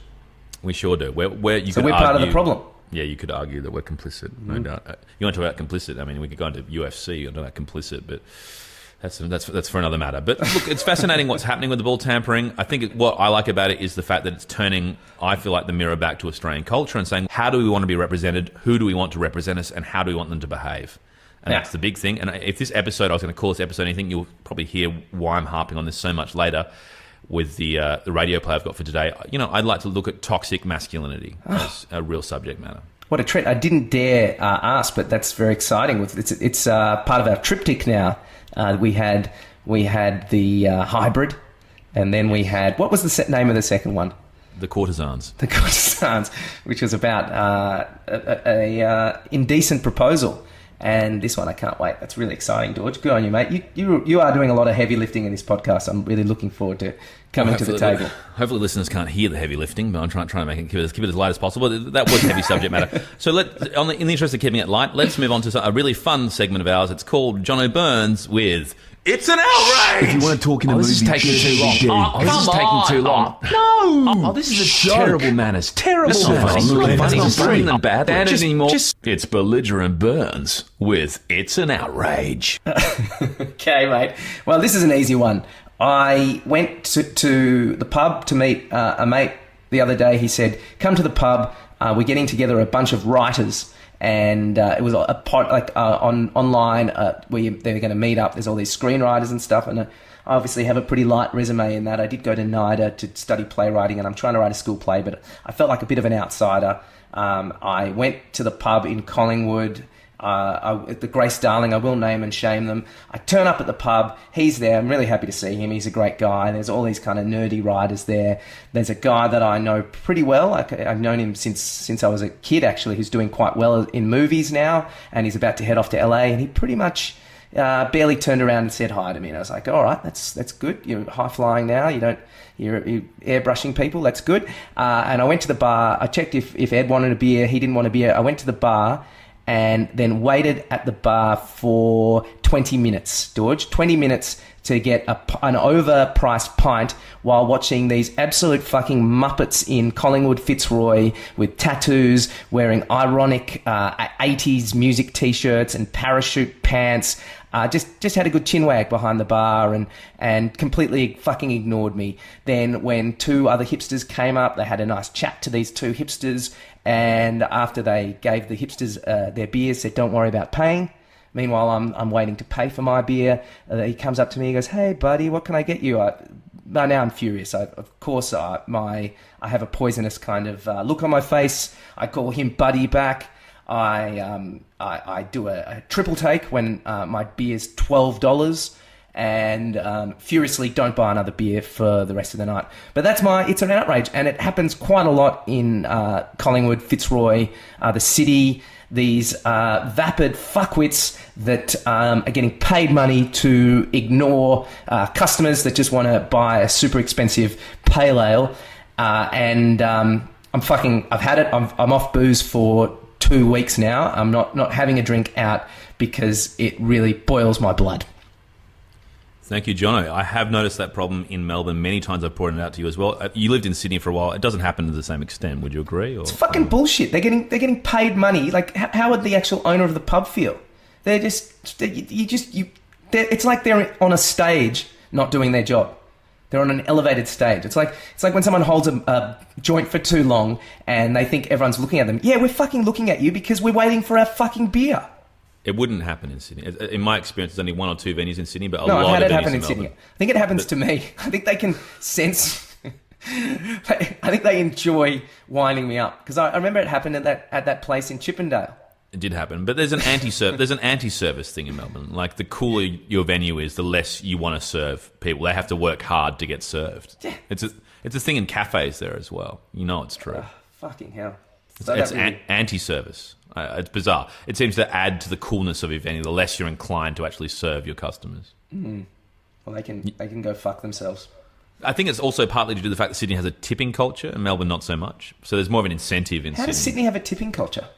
Speaker 1: We sure do. We're
Speaker 2: part of the problem.
Speaker 1: Yeah, you could argue that we're complicit, no doubt. You want to talk about complicit? I mean, we could go into UFC and talk about complicit, but that's for another matter. But look, it's fascinating what's happening with the ball tampering. I think what I like about it is the fact that it's turning, I feel like, the mirror back to Australian culture and saying, how do we want to be represented? Who do we want to represent us? And how do we want them to behave? And that's the big thing. And if this episode, I was going to call this episode anything, you'll probably hear why I'm harping on this so much later with the radio play I've got for today. I'd like to look at toxic masculinity as a real subject matter.
Speaker 2: What a treat. I didn't dare ask, but that's very exciting. It's part of our triptych now. We had the hybrid, and then we had... What was the name of the second one?
Speaker 1: The Courtesans. The
Speaker 2: Courtesans, which was about a indecent proposal. And this one, I can't wait. That's really exciting, Dorje. Good on you, mate. You are doing a lot of heavy lifting in this podcast. I'm really looking forward to coming to the table.
Speaker 1: Hopefully listeners can't hear the heavy lifting, but I'm trying to make it keep it as light as possible. That was heavy subject matter. So in the interest of keeping it light, let's move on to a really fun segment of ours. It's called Jono Burns with It's an Outrage!
Speaker 5: If you weren't talking a movie,
Speaker 1: this is taking too long.
Speaker 5: This is taking too long.
Speaker 1: No! This is a
Speaker 5: terrible manners. Terrible manners.
Speaker 1: It's not funny than bad.
Speaker 5: Anymore.
Speaker 1: It's belligerent Burns with It's an Outrage.
Speaker 2: Okay, mate. Well, this is an easy one. I went to the pub to meet a mate the other day. He said, come to the pub. We're getting together a bunch of writers. And it was a pod, online where they're going to meet up. There's all these screenwriters and stuff. And I obviously have a pretty light resume in that. I did go to NIDA to study playwriting, and I'm trying to write a school play, but I felt like a bit of an outsider. I went to the pub in Collingwood. The Grace Darling, I will name and shame them. I turn up at the pub. He's there. I'm really happy to see him. He's a great guy. There's all these kind of nerdy writers there. There's a guy that I know pretty well. I've known him since I was a kid, actually, who's doing quite well in movies now, and he's about to head off to LA. And he pretty much barely turned around and said hi to me. And I was like, all right, that's good. You're high flying now. You're airbrushing people. That's good. And I went to the bar. I checked if Ed wanted a beer. He didn't want a beer. I went to the bar and then waited at the bar for 20 minutes, Dorje. 20 minutes to get an overpriced pint while watching these absolute fucking muppets in Collingwood Fitzroy with tattoos, wearing ironic 80s music T-shirts and parachute pants. Just had a good chinwag behind the bar and completely fucking ignored me. Then when two other hipsters came up, they had a nice chat to these two hipsters, and after they gave the hipsters their beers, said, don't worry about paying. Meanwhile, I'm waiting to pay for my beer. He comes up to me, he goes, hey buddy, what can I get you? Now I'm furious. I have a poisonous kind of look on my face. I call him buddy back. I do a triple take when my beer's $12 and furiously don't buy another beer for the rest of the night. But it's an outrage, and it happens quite a lot in Collingwood, Fitzroy, the city. These vapid fuckwits that are getting paid money to ignore customers that just want to buy a super expensive pale ale. I've had it. I'm off booze for 2 weeks now. I'm not having a drink out because it really boils my blood.
Speaker 1: Thank you, Jono. I have noticed that problem in Melbourne many times. I've pointed it out to you as well. You lived in Sydney for a while. It doesn't happen to the same extent. Would you agree? Or?
Speaker 2: It's fucking bullshit. They're getting paid money. Like, how would the actual owner of the pub feel? It's like they're on a stage not doing their job. They're on an elevated stage. It's like when someone holds a joint for too long and they think everyone's looking at them. Yeah, we're fucking looking at you because we're waiting for our fucking beer.
Speaker 1: It wouldn't happen in Sydney. In my experience, there's only 1 or 2 venues in Sydney, but
Speaker 2: No,
Speaker 1: lot
Speaker 2: I've had
Speaker 1: of
Speaker 2: it
Speaker 1: venues
Speaker 2: happen in
Speaker 1: Melbourne.
Speaker 2: Sydney. I think it happens to me. I think they can sense. I think they enjoy winding me up because I remember it happened at that place in Chippendale.
Speaker 1: It did happen, but there's an anti-service thing in Melbourne. Like, the cooler your venue is, the less you want to serve people. They have to work hard to get served. Yeah. It's a thing in cafes there as well. You know it's true.
Speaker 2: Fucking hell.
Speaker 1: It's anti-service. It's bizarre. It seems to add to the coolness of your venue, the less you're inclined to actually serve your customers.
Speaker 2: Mm. Well, they can go fuck themselves.
Speaker 1: I think it's also partly due to the fact that Sydney has a tipping culture and Melbourne not so much. So there's more of an incentive in Sydney.
Speaker 2: How does Sydney have a tipping culture?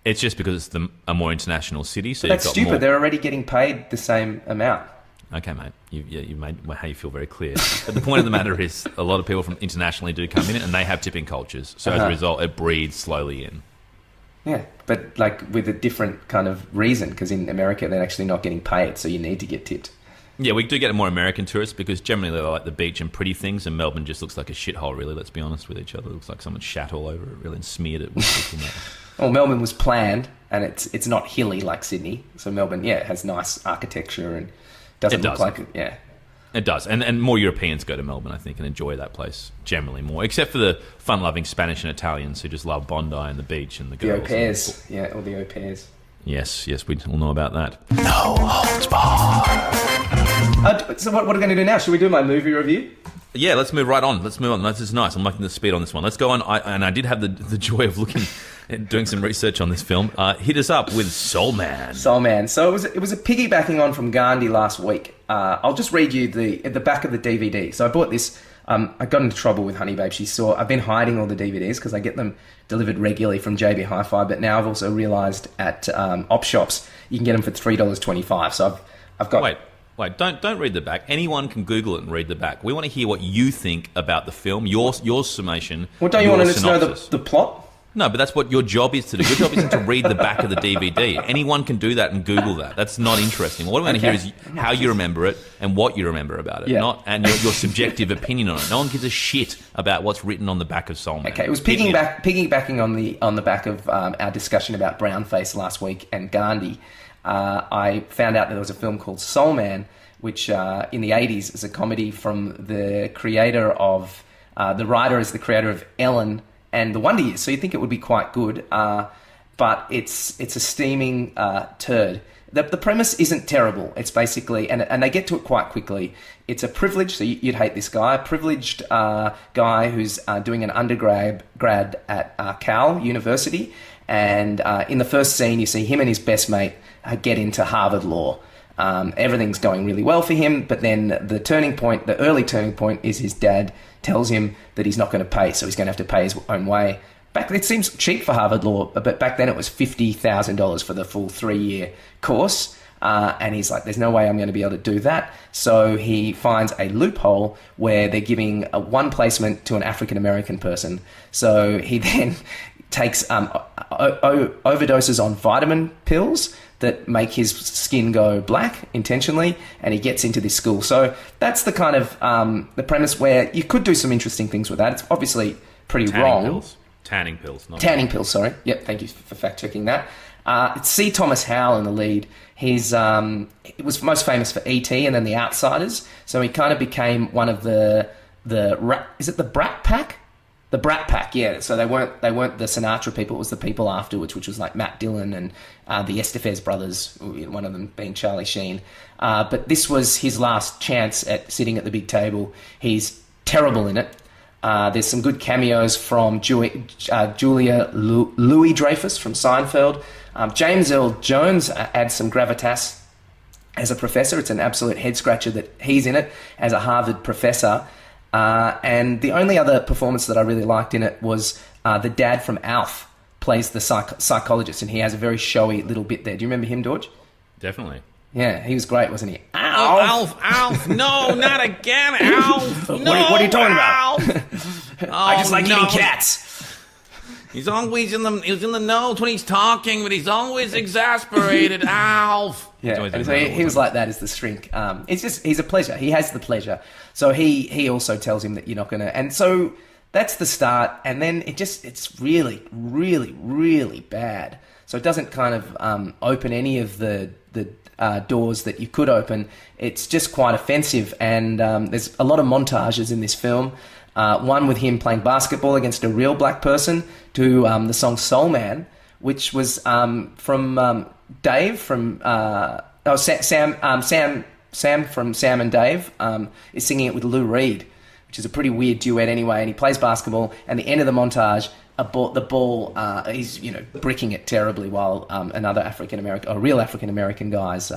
Speaker 1: It's just because it's a more international city. So
Speaker 2: that's
Speaker 1: you've got
Speaker 2: stupid.
Speaker 1: More...
Speaker 2: They're already getting paid the same amount.
Speaker 1: Okay, mate. You made how you feel very clear. But the point of the matter is, a lot of people from internationally do come in, and they have tipping cultures. So as a result, it breeds slowly in.
Speaker 2: Yeah, but like with a different kind of reason, because in America they're actually not getting paid, so you need to get tipped.
Speaker 1: Yeah, we do get more American tourists because generally they like the beach and pretty things, and Melbourne just looks like a shithole, really, let's be honest with each other. It looks like someone shat all over it, really, and smeared it with
Speaker 2: Well, Melbourne was planned, and it's not hilly like Sydney. So Melbourne, it has nice architecture and doesn't look like it. Yeah.
Speaker 1: It does, and more Europeans go to Melbourne, I think, and enjoy that place generally more, except for the fun-loving Spanish and Italians who just love Bondi and the beach and the girls.
Speaker 2: The au pairs, all the au pairs.
Speaker 1: Yes, we all know about that.
Speaker 5: No holds barred.
Speaker 2: So what are we going to do now? Should we do my movie review?
Speaker 1: Yeah, let's move right on. This is nice. I'm liking the speed on this one. Let's go on. I did have the joy of looking and doing some research on this film. Hit us up with Soulman.
Speaker 2: Soulman. So it was a piggybacking on from Gandhi last week. I'll just read you the back of the DVD. So I bought this. I got into trouble with Honey Babe. I've been hiding all the DVDs because I get them delivered regularly from JB Hi-Fi. But now I've also realised at op shops you can get them for $3.25. So I've got.
Speaker 1: Wait, don't read the back. Anyone can Google it and read the back. We want to hear what you think about the film, your summation.
Speaker 2: Well, don't you want to know the plot?
Speaker 1: No, but that's what your job is to do. Your job isn't to read the back of the DVD. Anyone can do that and Google that. That's not interesting. What we want to hear is how you remember it and what you remember about it, and your subjective opinion on it. No one gives a shit about what's written on the back of Soulman.
Speaker 2: Okay, it was piggybacking on the back of our discussion about Brownface last week and Gandhi. I found out that there was a film called Soulman, which in the 80s is a comedy from the creator of... the writer is the creator of Ellen and The Wonder Years, so you'd think it would be quite good, but it's a steaming turd. The premise isn't terrible. It's basically... And they get to it quite quickly. It's a privileged... So you'd hate this guy. A privileged guy who's doing an undergrad at Cal University, and in the first scene you see him and his best mate get into Harvard Law. Everything's going really well for him, but then the early turning point is his dad tells him that he's not going to pay, so he's going to have to pay his own way. It seems cheap for Harvard Law, but back then it was $50,000 for the full 3-year course. And he's like, there's no way I'm going to be able to do that. So he finds a loophole where they're giving one placement to an African-American person. So he then takes overdoses on vitamin pills that make his skin go black intentionally, and he gets into this school. So that's the kind of the premise where you could do some interesting things with that. It's obviously pretty wrong.
Speaker 1: Tanning pills.
Speaker 2: Tanning pills, sorry. Yep, thank you for fact-checking that. It's C. Thomas Howell in the lead. He was most famous for E.T. and then The Outsiders. So he kind of became one of is it the Brat Pack? The Brat Pack, yeah. So they weren't the Sinatra people. It was the people afterwards, which was like Matt Dillon and the Estefez brothers, one of them being Charlie Sheen. But this was his last chance at sitting at the big table. He's terrible in it. There's some good cameos from Julia Louis-Dreyfus from Seinfeld. James Earl Jones adds some gravitas as a professor. It's an absolute head-scratcher that he's in it as a Harvard professor. And the only other performance that I really liked in it was the dad from Alf plays the psychologist, and he has a very showy little bit there. Do you remember him, Dorje?
Speaker 1: Definitely.
Speaker 2: Yeah, he was great, wasn't he?
Speaker 3: Alf, no, not again, Alf. No,
Speaker 2: what are you talking
Speaker 3: Alf.
Speaker 2: about? I just like eating cats.
Speaker 3: He's always in the nose when he's talking, but he's always exasperated, Alf.
Speaker 2: Yeah, and so he was like that as the shrink. He's a pleasure. He has the pleasure. So he also tells him that you're not going to... And so that's the start, and then it's really, really, really bad. So it doesn't kind of open any of the doors that you could open. It's just quite offensive, and there's a lot of montages in this film. One with him playing basketball against a real black person to the song Soulman, which was from Dave from Sam from Sam and Dave is singing it with Lou Reed, which is a pretty weird duet anyway. And he plays basketball, and the end of the montage, the ball he's bricking it terribly while another real African American guy's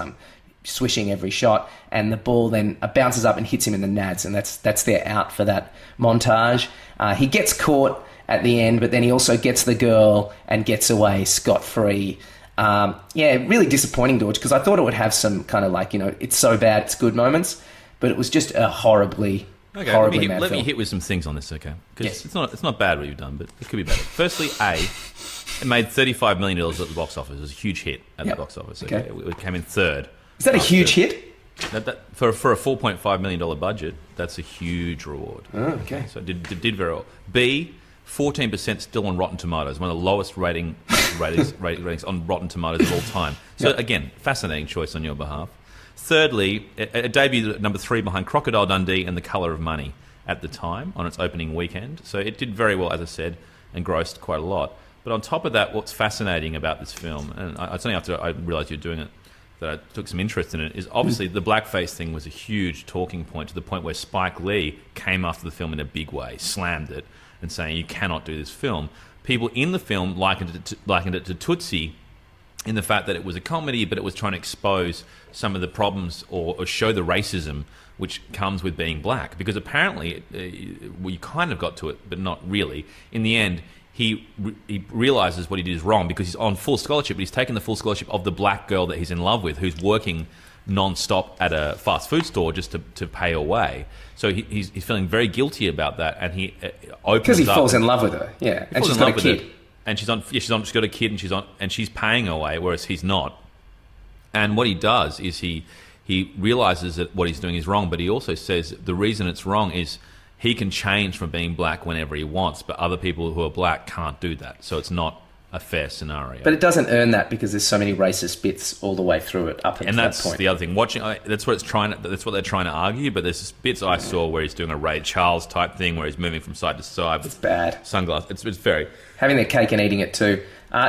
Speaker 2: swishing every shot, and the ball then bounces up and hits him in the nads, and that's their out for that montage. He gets caught at the end, but then he also gets the girl and gets away scot-free. Really disappointing, Dorje, because I thought it would have some kind of it's so bad it's good moments, but it was just a horribly bad film.
Speaker 1: Let me hit with some things on this, okay? Because it's not bad what you've done, but it could be better. Firstly, it made $35 million at the box office. It was a huge hit at the box office. Okay. It came in third.
Speaker 2: Is that a huge hit?
Speaker 1: For a $4.5 million budget, that's a huge reward.
Speaker 2: Oh, okay.
Speaker 1: So it did very well. B, 14% still on Rotten Tomatoes, one of the lowest ratings on Rotten Tomatoes of all time. So again, fascinating choice on your behalf. Thirdly, it debuted at number 3 behind Crocodile Dundee and The Colour of Money at the time on its opening weekend. So it did very well, as I said, and grossed quite a lot. But on top of that, what's fascinating about this film, and it's only after I realised you're doing it that I took some interest in it, is obviously the blackface thing was a huge talking point, to the point where Spike Lee came after the film in a big way, slammed it, and saying you cannot do this film. People in the film likened it to Tootsie, in the fact that it was a comedy, but it was trying to expose some of the problems or show the racism which comes with being black. Because apparently, we kind of got to it, but not really. In the end, he realizes what he did is wrong, because he's on full scholarship, but he's taken the full scholarship of the black girl that he's in love with, who's working non-stop at a fast food store just to pay her way. So he's feeling very guilty about that, and he opens up
Speaker 2: because he falls in love with her, and she's got a kid,
Speaker 1: and she's got a kid, and she's paying her way, whereas he's not. And what he does is he realizes that what he's doing is wrong, but he also says the reason it's wrong is he can change from being black whenever he wants, but other people who are black can't do that. So it's not a fair scenario.
Speaker 2: But it doesn't earn that, because there's so many racist bits all the way through it up until that point.
Speaker 1: And that's the other thing. That's what they're trying to argue. But there's bits I saw where he's doing a Ray Charles type thing, where he's moving from side to side with sunglasses. It's very
Speaker 2: having their cake and eating it too.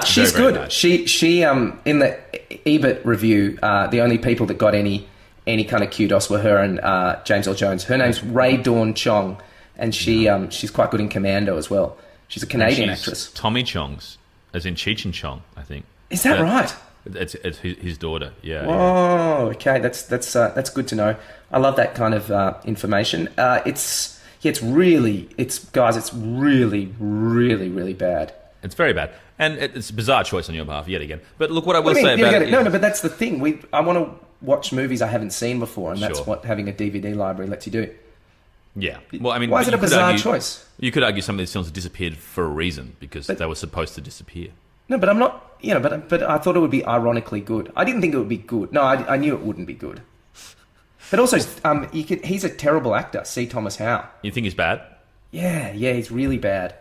Speaker 2: She's very, good. Very nice. She in the Ebert review, the only people that got any kind of kudos were her and James Earl Jones. Her name's Ray Dawn Chong, and she's quite good in Commando as well. She's a Canadian actress.
Speaker 1: Tommy Chong's, as in Cheech and Chong, I think.
Speaker 2: Is that right?
Speaker 1: It's his daughter. Yeah.
Speaker 2: Oh, okay. That's good to know. I love that kind of information. It's really really bad.
Speaker 1: It's very bad, and it's a bizarre choice on your behalf yet again. But look, what I will say
Speaker 2: Yeah,
Speaker 1: about it.
Speaker 2: no, but that's the thing. I want to watch movies I haven't seen before, and that's
Speaker 1: Sure.
Speaker 2: what having a DVD library lets you do.
Speaker 1: Yeah. Well, I mean,
Speaker 2: Why is it a
Speaker 1: you could
Speaker 2: bizarre choice?
Speaker 1: You could argue some of these films disappeared for a reason because they were supposed to disappear.
Speaker 2: No, but I'm not. But I thought it would be ironically good. I didn't think it would be good. No, I knew it wouldn't be good. But also, he's a terrible actor. C. Thomas Howe.
Speaker 1: You think he's bad?
Speaker 2: Yeah, he's really bad.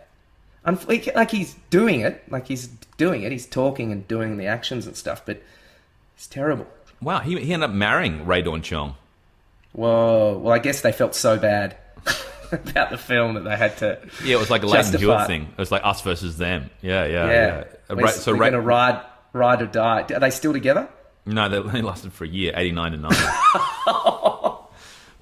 Speaker 2: He's doing it. He's talking and doing the actions and stuff, but he's terrible.
Speaker 1: Wow, he ended up marrying Ray Dawn Chong.
Speaker 2: Whoa. Well, I guess they felt so bad about the film that they had to.
Speaker 1: Yeah, it was like a Leighton
Speaker 2: justify
Speaker 1: Hewitt
Speaker 2: it.
Speaker 1: thing. It was like us versus them. Yeah.
Speaker 2: We're going to ride or die. Are they still together?
Speaker 1: No, they only lasted for a year, 89 to 90.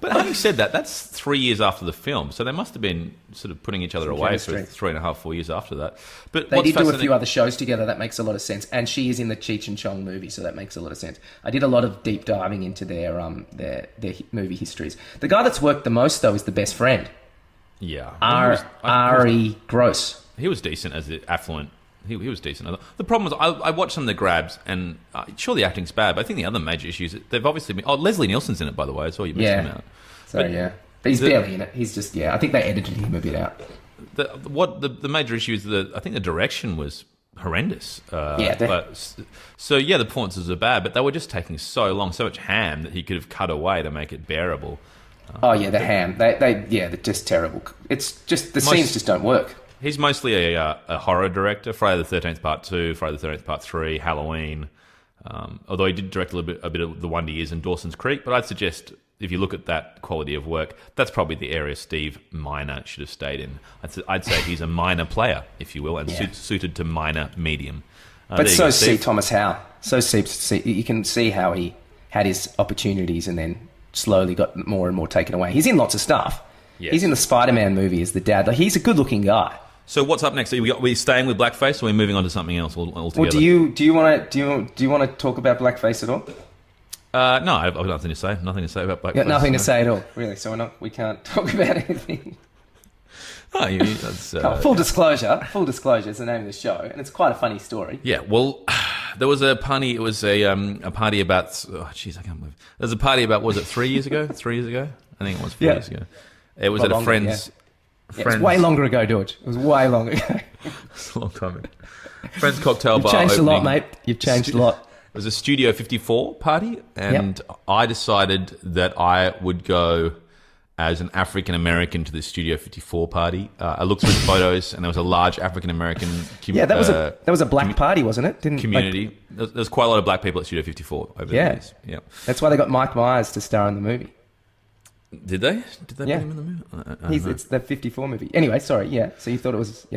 Speaker 1: But having said that, that's 3 years after the film, so they must have been sort of putting each other away for 3.5, 4 years after that. But
Speaker 2: They did do a few other shows together. That makes a lot of sense. And she is in the Cheech and Chong movie, so that makes a lot of sense. I did a lot of deep diving into their movie histories. The guy that's worked the most, though, is the best friend.
Speaker 1: Yeah.
Speaker 2: Ari Gross.
Speaker 1: He was decent as the affluent. He was decent. The problem was I watched some of the grabs, and sure, the acting's bad, but I think the other major issues, they've obviously been... Oh, Leslie Nielsen's in it, by the way. I saw you mention him out.
Speaker 2: But he's barely in it. He's just, I think they edited him a bit out.
Speaker 1: The major issue is that I think the direction was horrendous.
Speaker 2: The
Speaker 1: performances are bad, but they were just taking so long, so much ham that he could have cut away to make it bearable.
Speaker 2: The ham. They're just terrible. It's just, the scenes just don't work.
Speaker 1: He's mostly a horror director. Friday the 13th Part 2, Friday the 13th Part 3, Halloween. Although he did direct a bit of The Wonder Years and Dawson's Creek. But I'd suggest, if you look at that quality of work, that's probably the area Steve Miner should have stayed in. I'd say he's a minor player, if you will, and suited to minor medium.
Speaker 2: But so C. Thomas Howe. You can see how he had his opportunities and then slowly got more and more taken away. He's in lots of stuff. Yes. He's in the Spider-Man movie as the dad. He's a good-looking guy.
Speaker 1: So what's up next? Are we staying with blackface, or are we moving on to something else altogether?
Speaker 2: Well, do you want to talk about blackface at all?
Speaker 1: No, I've got nothing to say. Nothing to say about blackface.
Speaker 2: You got nothing to say at all, really. So we can't talk about anything.
Speaker 1: Oh, that's,
Speaker 2: Full disclosure. Full disclosure is the name of the show, and it's quite a funny story.
Speaker 1: Yeah. Well, there was a party. It was a party about. Oh, jeez, I can't believe. There was a party about. Was it 3 years ago? 3 years ago? I think it was 4 years ago. It was at a friend's.
Speaker 2: It was way longer ago, Dorje. It was way longer ago.
Speaker 1: It's a long time ago. Friend's cocktail bar.
Speaker 2: You've changed
Speaker 1: opening.
Speaker 2: a lot, mate. You've changed a lot.
Speaker 1: It was a Studio 54 party, and I decided that I would go as an African American to the Studio 54 party. I looked through the photos, and there was a large African American
Speaker 2: that was a black party, wasn't it?
Speaker 1: Community. There's quite a lot of black people at Studio 54 over the years. Yeah,
Speaker 2: that's why they got Mike Myers to star in the movie.
Speaker 1: Did they? Did they put him in the movie?
Speaker 2: It's the 54 movie. Anyway, sorry. Yeah. So you thought it was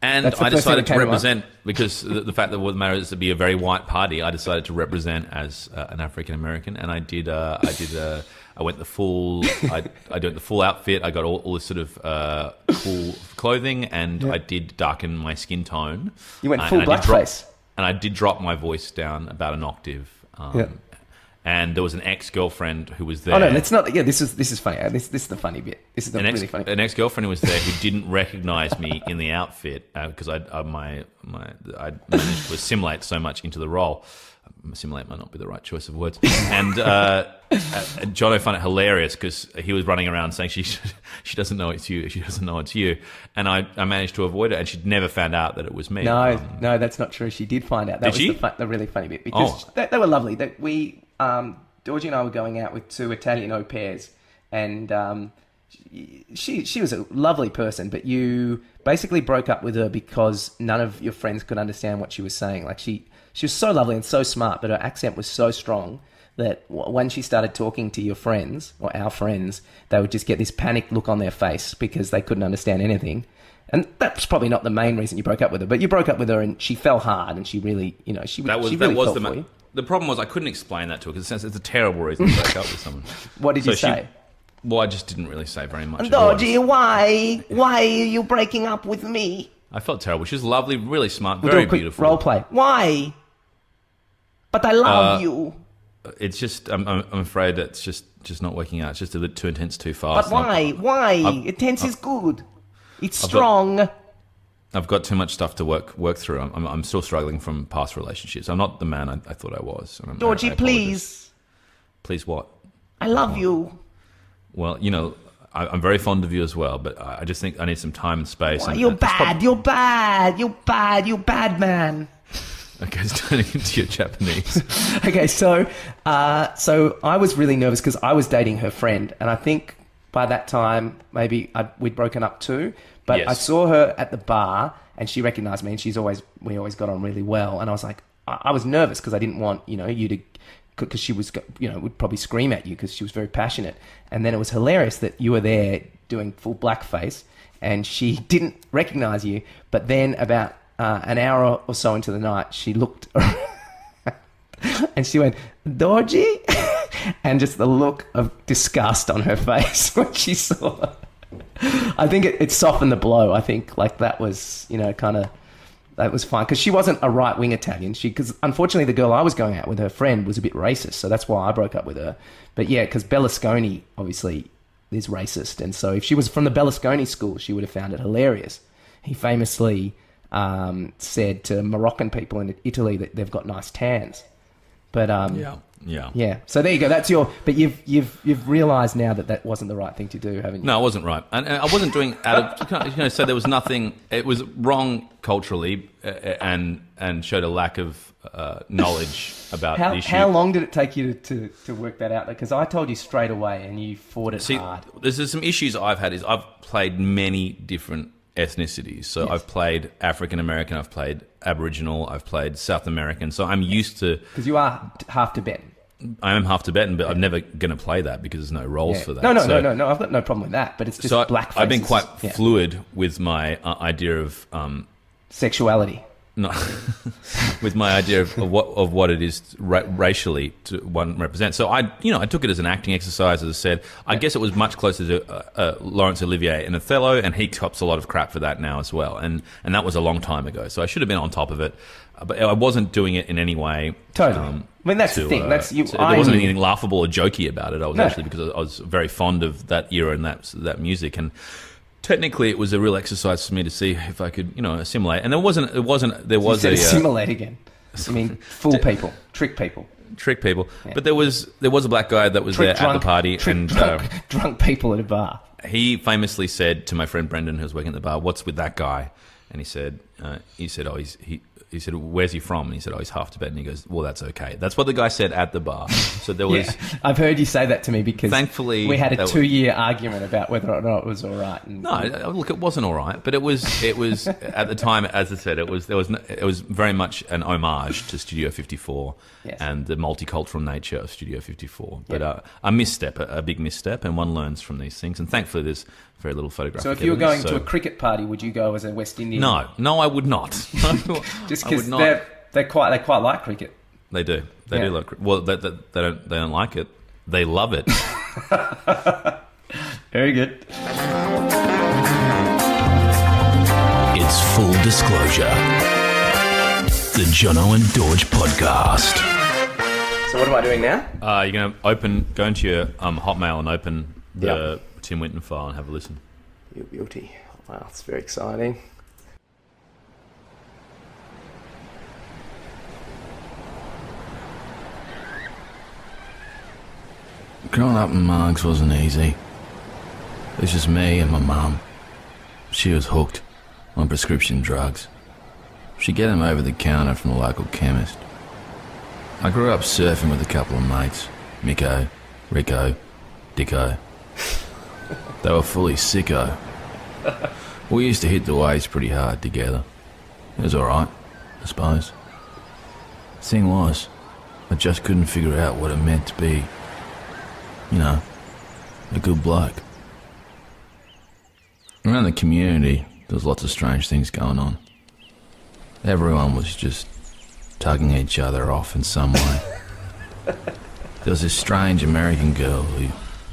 Speaker 1: And I decided to represent, because the fact that what matters is to be a very white party, I decided to represent as an African American, and I did. I went the full. I did the full outfit. I got all this sort of cool clothing, and I did darken my skin tone.
Speaker 2: You went full blackface,
Speaker 1: and I did drop my voice down about an octave. And there was an ex-girlfriend who was there.
Speaker 2: Oh no, let's not. Yeah, this is funny. This is the funny bit. This is the really funny.
Speaker 1: An ex-girlfriend who was there who didn't recognise me in the outfit because I managed to assimilate so much into the role. Assimilate might not be the right choice of words. And Jono found it hilarious because he was running around saying she doesn't know it's you. She doesn't know it's you. And I managed to avoid it, and she'd never found out that it was me.
Speaker 2: No, that's not true. She did find out. That was the really funny bit because they were lovely. Dorje and I were going out with two Italian au pairs, and she was a lovely person, but you basically broke up with her because none of your friends could understand what she was saying. Like she was so lovely and so smart, but her accent was so strong that when she started talking to your friends or our friends, they would just get this panicked look on their face because they couldn't understand anything. And that's probably not the main reason you broke up with her, but you broke up with her and she fell hard, and she really, she really fell for you.
Speaker 1: The problem was I couldn't explain that to her because it's a terrible reason to break up with someone.
Speaker 2: What did you say?
Speaker 1: Well, I just didn't really say very much.
Speaker 2: Dorje, why are you breaking up with me?
Speaker 1: I felt terrible. She was lovely, really smart, very beautiful.
Speaker 2: Role play. Why? But I love you.
Speaker 1: It's just I'm afraid it's just not working out. It's just a bit too intense, too fast.
Speaker 2: But why? Intense is good. It's strong.
Speaker 1: I've got too much stuff to work through. I'm still struggling from past relationships. I'm not the man I thought I was.
Speaker 2: Dorje, please.
Speaker 1: Please what?
Speaker 2: I love you.
Speaker 1: Well, you know, I'm very fond of you as well, but I just think I need some time and space.
Speaker 2: Why, you're bad. You're bad. You're bad. You're bad, man.
Speaker 1: Okay, it's turning into your Japanese.
Speaker 2: Okay, so I was really nervous because I was dating her friend, and I think by that time maybe we'd broken up too. But
Speaker 1: Yes.
Speaker 2: I saw her at the bar, and she recognised me, and we always got on really well. And I was like, I was nervous because I didn't want you to, because she was would probably scream at you because she was very passionate. And then it was hilarious that you were there doing full blackface, and she didn't recognise you. But then about an hour or so into the night, she looked and she went, Dorje? And just the look of disgust on her face when she saw her. I think it softened the blow. I think like that was, that was fine. Because she wasn't a right-wing Italian. Because unfortunately the girl I was going out with, her friend, was a bit racist. So that's why I broke up with her. But yeah, because Berlusconi obviously is racist. And so if she was from the Berlusconi school, she would have found it hilarious. He famously said to Moroccan people in Italy that they've got nice tans. But yeah. So there you go. That's but you've realised now that wasn't the right thing to do, haven't you?
Speaker 1: No, it wasn't right, and I wasn't doing out of so there was nothing. It was wrong culturally, and showed a lack of knowledge about the issue.
Speaker 2: How long did it take you to work that out? Because I told you straight away, and you fought it hard.
Speaker 1: There's some issues I've had. Is I've played many different ethnicities. So
Speaker 2: Yes.
Speaker 1: I've played African American, I've played Aboriginal, I've played South American. So I'm used to.
Speaker 2: Because you are half Tibetan.
Speaker 1: I am half Tibetan, but I'm never going to play that because there's no roles for that.
Speaker 2: No. I've got no problem with that. But it's just blackface.
Speaker 1: I've been quite fluid with my idea of
Speaker 2: sexuality.
Speaker 1: No, with my idea of what it is racially to one represent. So I took it as an acting exercise. As I said, I guess it was much closer to Laurence Olivier in Othello, and he cops a lot of crap for that now as well. And that was a long time ago. So I should have been on top of it, but I wasn't doing it in any way.
Speaker 2: Totally. I mean, that's the thing. That's you.
Speaker 1: There wasn't anything laughable or jokey about it. I was actually, because I was very fond of that era and that music. And technically, it was a real exercise for me to see if I could, assimilate. And there was
Speaker 2: assimilate again. I mean, fool people, trick people.
Speaker 1: Yeah. But there was a black guy that was there at the party, and
Speaker 2: drunk people at a bar.
Speaker 1: He famously said to my friend Brendan, who was working at the bar, "What's with that guy?" And he said, he said, "Where's he from?" And he said, "Oh, he's half Tibetan." And he goes, "Well, that's okay." That's what the guy said at the bar. So there was.
Speaker 2: I've heard you say that to me because
Speaker 1: thankfully
Speaker 2: we had a 2-year argument about whether or not it was all right.
Speaker 1: No, look, it wasn't all right, but it was at the time, as I said, it was very much an homage to Studio 54 and the multicultural nature of Studio 54. But a misstep, a big misstep, and one learns from these things. And thankfully, there's very little photographic
Speaker 2: evidence. So if you were going to a cricket party, would you go as a West Indian?
Speaker 1: No, I would not.
Speaker 2: Just because they quite like cricket.
Speaker 1: They do. They do love cricket. Well, they don't like it. They love it.
Speaker 2: Very good.
Speaker 5: It's Full Disclosure, the Jono and Dorje podcast.
Speaker 2: So what am I doing now?
Speaker 1: You're going to go into your Hotmail and open the Tim Winton file and have a listen.
Speaker 2: You're guilty. Wow, it's very exciting.
Speaker 5: Growing up in Margs wasn't easy. It was just me and my mum. She was hooked on prescription drugs. She'd get them over the counter from the local chemist. I grew up surfing with a couple of mates, Miko, Rico, Dicko. They were fully sicko. We used to hit the waves pretty hard together. It was alright, I suppose. Thing was, I just couldn't figure out what it meant to be, a good bloke. Around the community, there was lots of strange things going on. Everyone was just tugging each other off in some way. There was this strange American girl who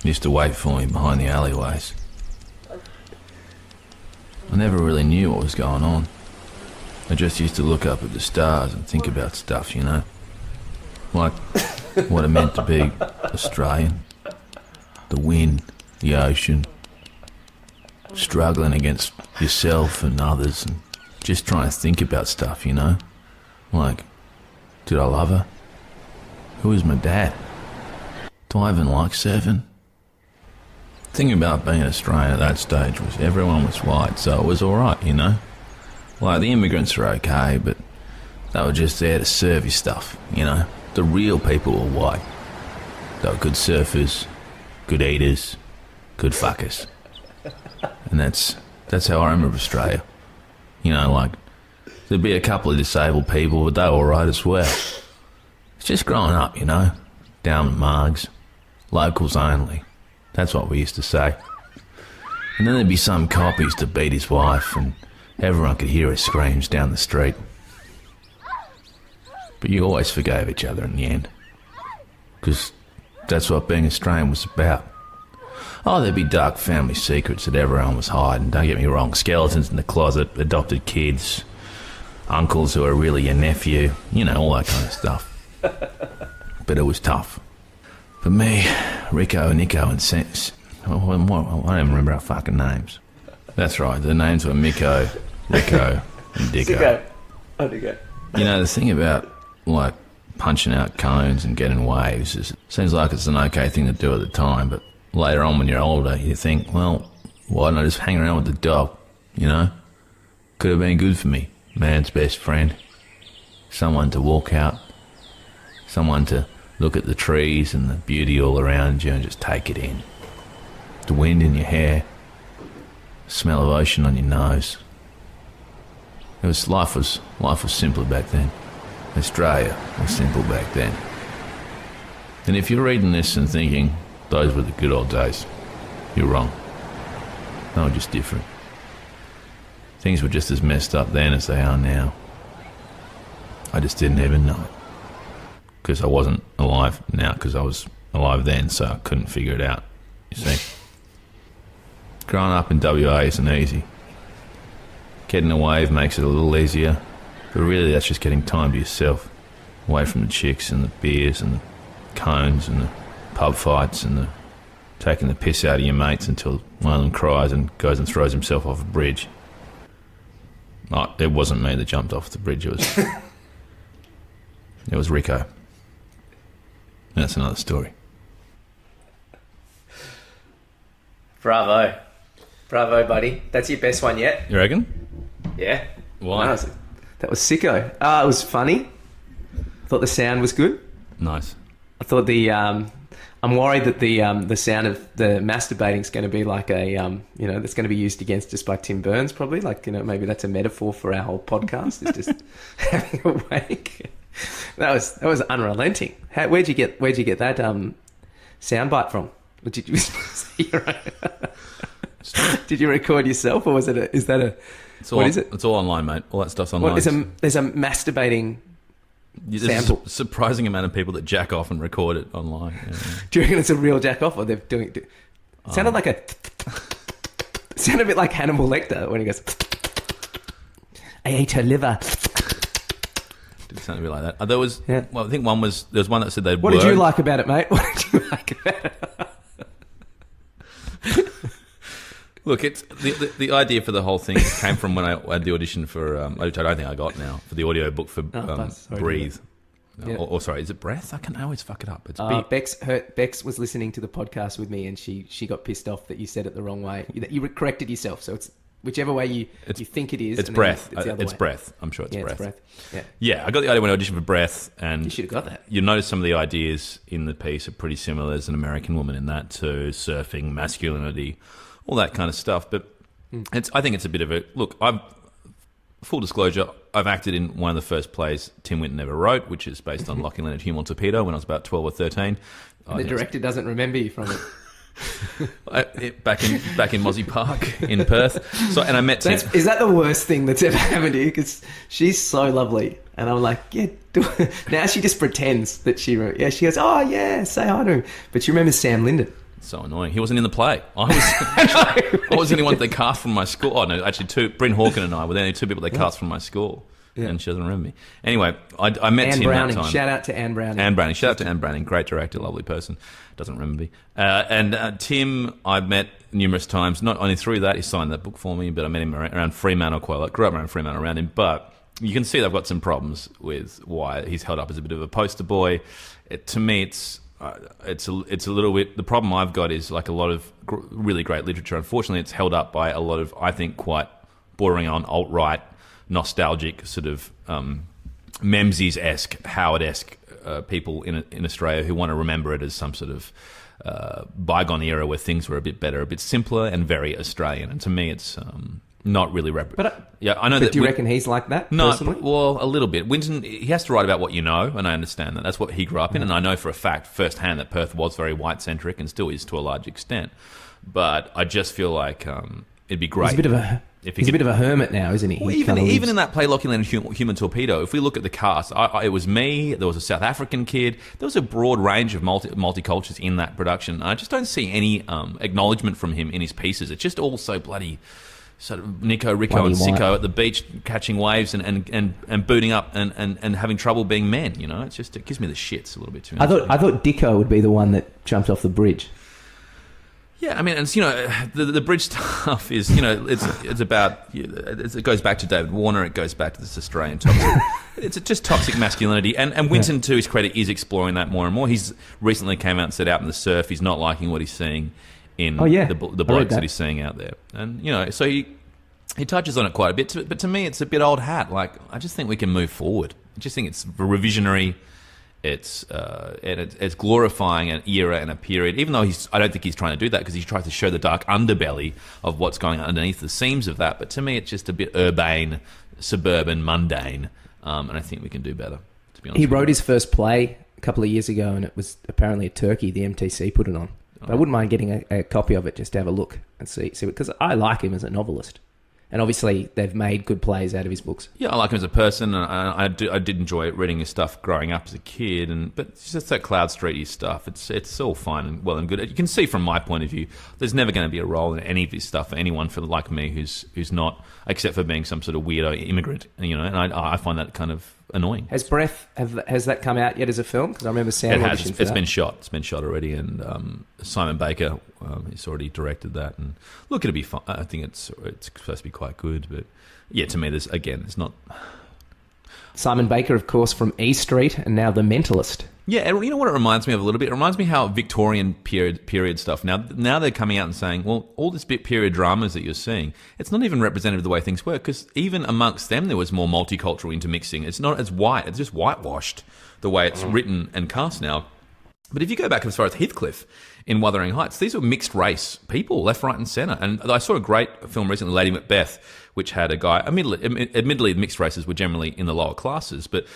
Speaker 5: used to wait for me behind the alleyways. I never really knew what was going on. I just used to look up at the stars and think about stuff, like what it meant to be Australian. The wind, the ocean, struggling against yourself and others, and just trying to think about stuff, you know? Like, did I love her? Who was my dad? Do I even like surfing? The thing about being Australian at that stage was everyone was white, so it was alright, you know? Like, the immigrants were okay, but they were just there to serve you stuff, you know? The real people were white. They were good surfers, good eaters, good fuckers. And that's how I remember Australia. You know, like, there'd be a couple of disabled people, but they were alright as well. It's just growing up, you know? Down at Margs. Locals only. That's what we used to say. And then there'd be some cop who used to beat his wife, and everyone could hear her screams down the street. But you always forgave each other in the end. Because that's what being Australian was about. Oh, there'd be dark family secrets that everyone was hiding, don't get me wrong. Skeletons in the closet, adopted kids, uncles who are really your nephew, you know, all that kind of stuff. But it was tough. For me, Rico, Nico and Sense, I don't even remember our fucking names. That's right, the names were Miko, Rico and Dicko.
Speaker 2: Oh, Dicko.
Speaker 5: You know, the thing about, like, punching out cones and getting waves is, it seems like it's an okay thing to do at the time, but later on when you're older, you think, well, why don't I just hang around with the dog, you know? Could have been good for me. Man's best friend. Someone to walk out. Someone to look at the trees and the beauty all around you and just take it in. The wind in your hair. The smell of ocean on your nose. Life was simpler back then. Australia was simple back then. And if you're reading this and thinking, those were the good old days, you're wrong. They were just different. Things were just as messed up then as they are now. I just didn't even know it. Because I wasn't alive now, because I was alive then, so I couldn't figure it out, you see. Growing up in WA isn't easy. Getting a wave makes it a little easier, but really that's just getting time to yourself, away from the chicks and the beers and the cones and the pub fights and the taking the piss out of your mates until one of them cries and goes and throws himself off a bridge. Oh, it wasn't me that jumped off the bridge, it was Rico. And that's another story.
Speaker 2: Bravo, buddy. That's your best one yet.
Speaker 1: You reckon?
Speaker 2: Yeah.
Speaker 1: Why?
Speaker 2: No, that was sicko. It was funny. I thought the sound was good.
Speaker 1: Nice.
Speaker 2: I thought I'm worried that the sound of the masturbating is going to be like a that's going to be used against us by Tim Burns probably. Like, you know, maybe that's a metaphor for our whole podcast. It's just having a wank. That was unrelenting. Where'd you get that soundbite from? Did you did you record yourself, or was it? Is it?
Speaker 1: It's all online, mate. All that stuff's online.
Speaker 2: There's a masturbating.
Speaker 1: There's a surprising amount of people that jack off and record it online. Yeah.
Speaker 2: Do you reckon it's a real jack off, or they're doing? It sounded like it sounded a bit like Hannibal Lecter when he goes, "I ate her liver."
Speaker 1: Did sound a bit like that. There was,
Speaker 2: yeah.
Speaker 1: Well, I think there was one that said
Speaker 2: What did you like about it, mate? What did you like about it?
Speaker 1: Look, it's the idea for the whole thing came from when I had the audition for, which I don't think I got now, for the audio book for Breathe.
Speaker 2: Yeah.
Speaker 1: Or sorry, is it Breath? I always fuck it up. It's
Speaker 2: Bex was listening to the podcast with me, and she got pissed off that you said it the wrong way. You corrected yourself, so it's whichever way you think it is.
Speaker 1: It's Breath. It's Breath. I'm sure it's Breath.
Speaker 2: It's Breath.
Speaker 1: Yeah, I got the idea when I auditioned for Breath, and
Speaker 2: you should have got that.
Speaker 1: You notice some of the ideas in the piece are pretty similar. There's an American woman in that too, surfing, masculinity, all that kind of stuff. But I think it's a bit of a look. Full disclosure, I've acted in one of the first plays Tim Winton ever wrote, which is based on Lockie Leonard Hume on Torpedo when I was about 12 or 13.
Speaker 2: And the director doesn't remember you from it.
Speaker 1: back in Mozzie Park in Perth. So, and I met Tim.
Speaker 2: Is that the worst thing that's ever happened to you? Because she's so lovely, and I'm like, yeah. Now she just pretends that she goes, oh yeah, say hi to him, but she remembers Sam Linden.
Speaker 1: So annoying. He wasn't in the play. I was the only one they cast from my school. Oh no, actually Bryn Hawken and I were the only two people they cast from my school. and she doesn't remember me. Anyway, I met
Speaker 2: Anne
Speaker 1: Tim
Speaker 2: Browning.
Speaker 1: that time.
Speaker 2: Shout out to Anne Browning.
Speaker 1: Anne Browning. Shout out to Anne Browning. Great director, lovely person. Doesn't remember me. And Tim, I've met numerous times. Not only through that, he signed that book for me, but I met him around Fremantle quite a lot. Grew up around Fremantle around him, but you can see that I've got some problems with why he's held up as a bit of a poster boy. To me, it's a little bit. The problem I've got is like a lot of really great literature. Unfortunately, it's held up by a lot of, I think, quite bordering on alt-right, nostalgic sort of Memsies-esque, Howard-esque people in Australia who want to remember it as some sort of bygone era where things were a bit better, a bit simpler, and very Australian. And to me, it's not really yeah, I know.
Speaker 2: But do you reckon he's like that?
Speaker 1: No,
Speaker 2: personally?
Speaker 1: well, a little bit. Winton, he has to write about what you know, and I understand that. That's what he grew up in, and I know for a fact, firsthand, that Perth was very white-centric and still is to a large extent. But I just feel like it'd be great.
Speaker 2: He's a bit of a hermit now, isn't he?
Speaker 1: Well, even in that play, Lockie Land and Human Torpedo, if we look at the cast, it was me, there was a South African kid, there was a broad range of multicultures in that production. I just don't see any acknowledgement from him in his pieces. It's just all so bloody sort of Nico, Rico and Sicko at the beach catching waves and booting up and having trouble being men, you know? It gives me the shits a little bit too much.
Speaker 2: I thought Dicko would be the one that jumped off the bridge.
Speaker 1: Yeah, I mean, it's, you know, the bridge stuff is, you know, it's about, it goes back to David Warner, it goes back to this Australian toxic, it's just toxic masculinity, and Winton, to his credit, is exploring that more and more. He's recently came out and said out in the surf he's not liking what he's seeing in the blokes that he's seeing out there. And, you know, so he touches on it quite a bit, but to me it's a bit old hat. Like, I just think we can move forward. I just think it's revisionary. It's glorifying an era and a period, even though I don't think he's trying to do that, because he tries to show the dark underbelly of what's going on underneath the seams of that. But to me, it's just a bit urbane, suburban, mundane, and I think we can do better, to be honest.
Speaker 2: He wrote his first play a couple of years ago, and it was apparently a turkey. The MTC put it on. But I wouldn't mind getting a copy of it just to have a look and see, because I like him as a novelist. And obviously, they've made good plays out of his books. Yeah,
Speaker 1: I like him as a person, and I did enjoy reading his stuff growing up as a kid. But it's just that Cloud Street-y stuff. It's all fine and well and good. You can see from my point of view, there's never going to be a role in any of his stuff for anyone like me who's not, except for being some sort of weirdo immigrant. You know, and I find that kind of annoying.
Speaker 2: Has Breath has that come out yet as a film? Because I remember Sam auditioned for that.
Speaker 1: It's been shot. It's been shot already, and Simon Baker he's already directed that. And look, it'll be fun. I think it's supposed to be quite good, but yeah, to me, there's not.
Speaker 2: Simon Baker, of course, from E Street, and now The Mentalist.
Speaker 1: Yeah, and you know what it reminds me of a little bit? It reminds me how Victorian period stuff. Now they're coming out and saying, well, all this bit period dramas that you're seeing, it's not even representative of the way things work, because even amongst them there was more multicultural intermixing. It's not as white. It's just whitewashed the way it's written and cast now. But if you go back as far as Heathcliff in Wuthering Heights, these were mixed race people, left, right and centre. And I saw a great film recently, Lady Macbeth, which had a guy, admittedly mixed races were generally in the lower classes, but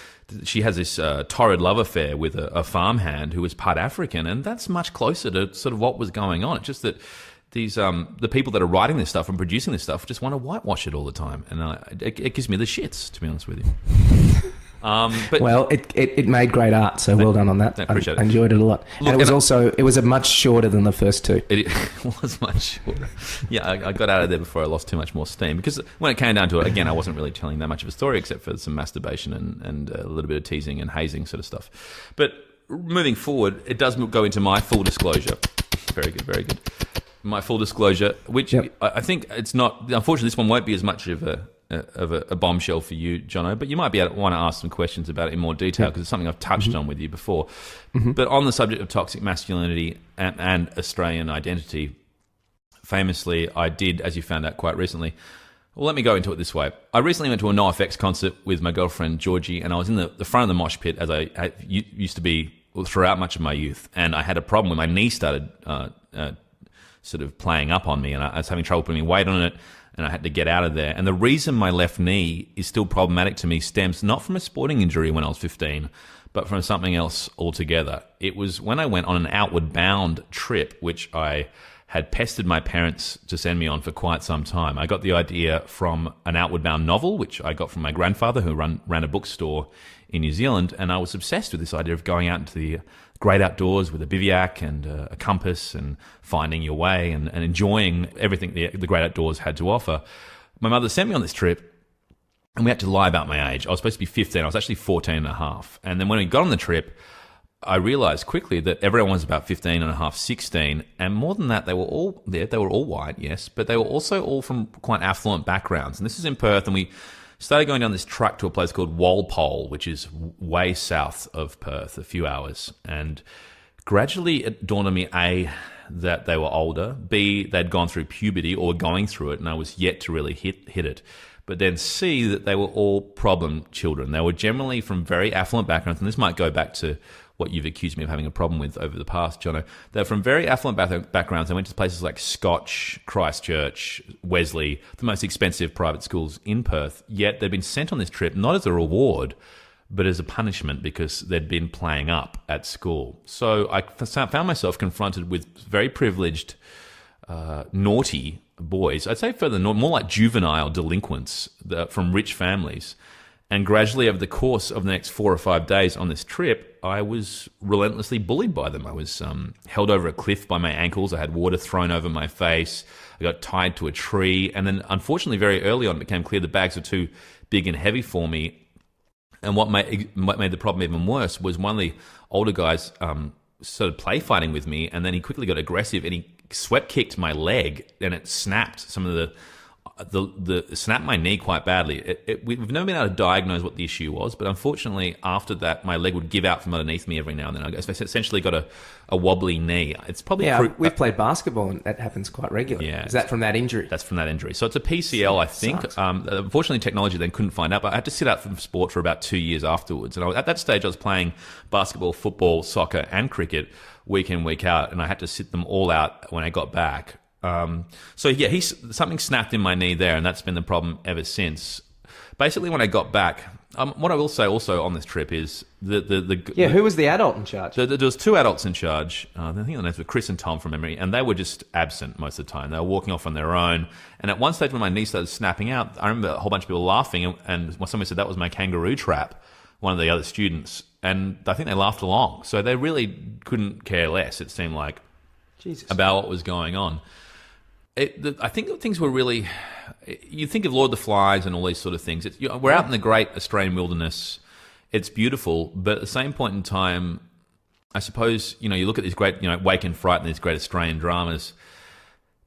Speaker 1: she has this torrid love affair with a farmhand who was part African, and that's much closer to sort of what was going on. It's just that these the people that are writing this stuff and producing this stuff just want to whitewash it all the time, and it gives me the shits, to be honest with you. But
Speaker 2: well, it made great art, so well done on that. I appreciate it. I enjoyed it a lot. Look, and it was a much shorter than the first two.
Speaker 1: It was much shorter. Yeah, I got out of there before I lost too much more steam, because when it came down to it, again, I wasn't really telling that much of a story except for some masturbation and a little bit of teasing and hazing sort of stuff. But moving forward, it does go into my full disclosure. Very good, very good. My full disclosure, which I think it's not. Unfortunately, this one won't be as much of a bombshell for you, Jono, but you might want to ask some questions about it in more detail, because it's something I've touched on with you before. But on the subject of toxic masculinity and Australian identity, famously, I did, as you found out quite recently. Well, let me go into it this way. I recently went to a NoFX concert with my girlfriend, Dorje, and I was in the front of the mosh pit, as I used to be throughout much of my youth, and I had a problem when my knee started sort of playing up on me, and I was having trouble putting weight on it, and I had to get out of there. And the reason my left knee is still problematic to me stems not from a sporting injury when I was 15, but from something else altogether. It was when I went on an outward bound trip, which I had pestered my parents to send me on for quite some time. I got the idea from an outward bound novel, which I got from my grandfather, who ran a bookstore in New Zealand, and I was obsessed with this idea of going out into the great outdoors with a bivouac and a compass and finding your way and enjoying everything the great outdoors had to offer. My mother sent me on this trip, and we had to lie about my age. I was supposed to be 15. I was actually 14 and a half. And then when we got on the trip, I realized quickly that everyone was about 15 and a half, 16. And more than that, they were all there. They were all white, yes, but they were also all from quite affluent backgrounds. And this is in Perth, and we started going down this truck to a place called Walpole, which is way south of Perth, a few hours. And gradually it dawned on me, A, that they were older, B, they'd gone through puberty or were going through it, and I was yet to really hit it. But then C, that they were all problem children. They were generally from very affluent backgrounds, and this might go back to what you've accused me of having a problem with over the past, Jono. They're from very affluent backgrounds. They went to places like Scotch, Christchurch, Wesley, the most expensive private schools in Perth, yet they'd been sent on this trip not as a reward, but as a punishment because they'd been playing up at school. So I found myself confronted with very privileged, naughty boys. I'd say further, more like juvenile delinquents from rich families. And gradually over the course of the next 4 or 5 days on this trip, I was relentlessly bullied by them. I was held over a cliff by my ankles. I had water thrown over my face. I got tied to a tree. And then unfortunately, very early on, it became clear the bags were too big and heavy for me. And what made the problem even worse was one of the older guys started play fighting with me, and then he quickly got aggressive and he swept kicked my leg, and it snapped some of the snapped my knee quite badly. We've never been able to diagnose what the issue was, but unfortunately after that my leg would give out from underneath me every now and then. I essentially got a wobbly knee. It's probably
Speaker 2: we've played basketball and that happens quite regularly.
Speaker 1: Yeah,
Speaker 2: is that from that injury?
Speaker 1: That's from that injury. So it's a PCL, I think. Unfortunately, technology then couldn't find out, but I had to sit out from sport for about 2 years afterwards. And at that stage, I was playing basketball, football, soccer, and cricket week in, week out, and I had to sit them all out when I got back. Something snapped in my knee there, and that's been the problem ever since. Basically, when I got back, what I will say also on this trip is
Speaker 2: who was the adult in charge?
Speaker 1: There was 2 adults in charge. I think the names were Chris and Tom from memory, and they were just absent most of the time. They were walking off on their own. And at one stage when my knee started snapping out, I remember a whole bunch of people laughing, and somebody said that was my kangaroo trap, one of the other students, and I think they laughed along. So they really couldn't care less, it seemed like, about what was going on. I think that things were really... You think of Lord of the Flies and all these sort of things. We're out in the great Australian wilderness. It's beautiful, but at the same point in time, I suppose, you look at these great, Wake and Fright and these great Australian dramas.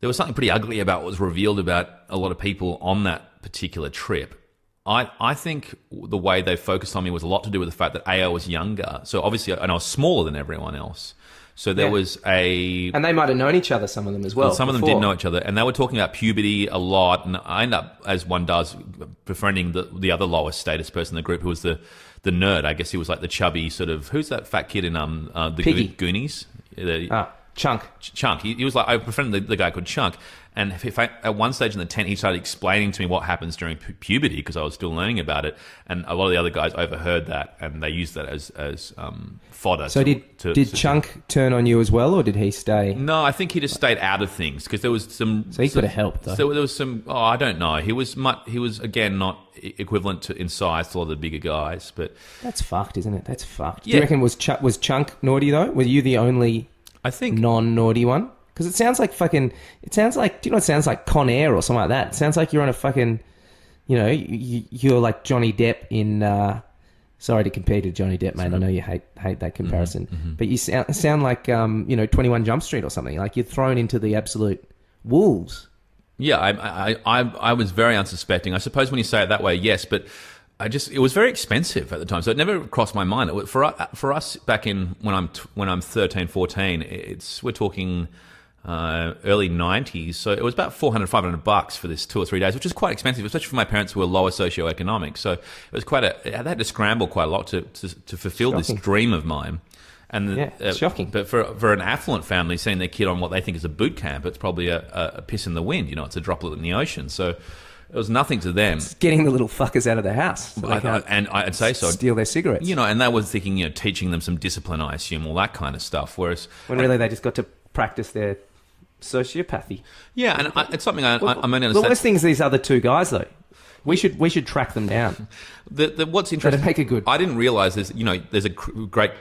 Speaker 1: There was something pretty ugly about what was revealed about a lot of people on that particular trip. I think the way they focused on me was a lot to do with the fact that I was younger. So obviously, and I was smaller than everyone else. So there was
Speaker 2: and they might have known each other, some of them as well.
Speaker 1: Some of them did know each other, and they were talking about puberty a lot. And I ended up, as one does, befriending the other lowest status person in the group, who was the nerd. I guess he was like the chubby sort of, who's that fat kid in the Goonies?
Speaker 2: Chunk.
Speaker 1: He was like, I befriended the guy called Chunk. And at one stage in the tent, he started explaining to me what happens during puberty because I was still learning about it. And a lot of the other guys overheard that, and they used that as fodder.
Speaker 2: So did Chunk turn on you as well, or did he stay?
Speaker 1: No, I think he just stayed out of things because there was some...
Speaker 2: So he could have helped, though.
Speaker 1: So there was some... Oh, I don't know. He was, again, not equivalent to in size to a lot of the bigger guys, but...
Speaker 2: That's fucked, isn't it? That's fucked. Yeah. Do you reckon was Chunk naughty, though? Were you the only...
Speaker 1: I think
Speaker 2: non-naughty one, because it sounds like fucking. It sounds like, do you know? It sounds like Con Air or something like that. It sounds like you're on a fucking, you're like Johnny Depp in. Sorry to compare to Johnny Depp, mate. I know you hate that comparison, but you sound like 21 Jump Street or something. Like you're thrown into the absolute wolves.
Speaker 1: Yeah, I was very unsuspecting. I suppose when you say it that way, yes, but. It was very expensive at the time, so it never crossed my mind. For us back in when I'm 13, 14, we're talking early 90s, so it was about $400-500 for this 2 or 3 days, which is quite expensive, especially for my parents who were lower socioeconomic. So it was they had to scramble quite a lot to fulfill this dream of mine. And
Speaker 2: shocking.
Speaker 1: But for an affluent family, seeing their kid on what they think is a boot camp, it's probably a piss in the wind. It's a droplet in the ocean. So. It was nothing to them.
Speaker 2: It's getting the little fuckers out of the house. So
Speaker 1: I'd say so.
Speaker 2: Steal their cigarettes.
Speaker 1: And they were thinking, teaching them some discipline, I assume, all that kind of stuff. Whereas
Speaker 2: when really they just got to practice their sociopathy.
Speaker 1: Yeah, and it's something I'm only understand.
Speaker 2: The worst thing is these other 2 guys, though. We should track them down.
Speaker 1: What's interesting?
Speaker 2: Make a good.
Speaker 1: I didn't realise there's a great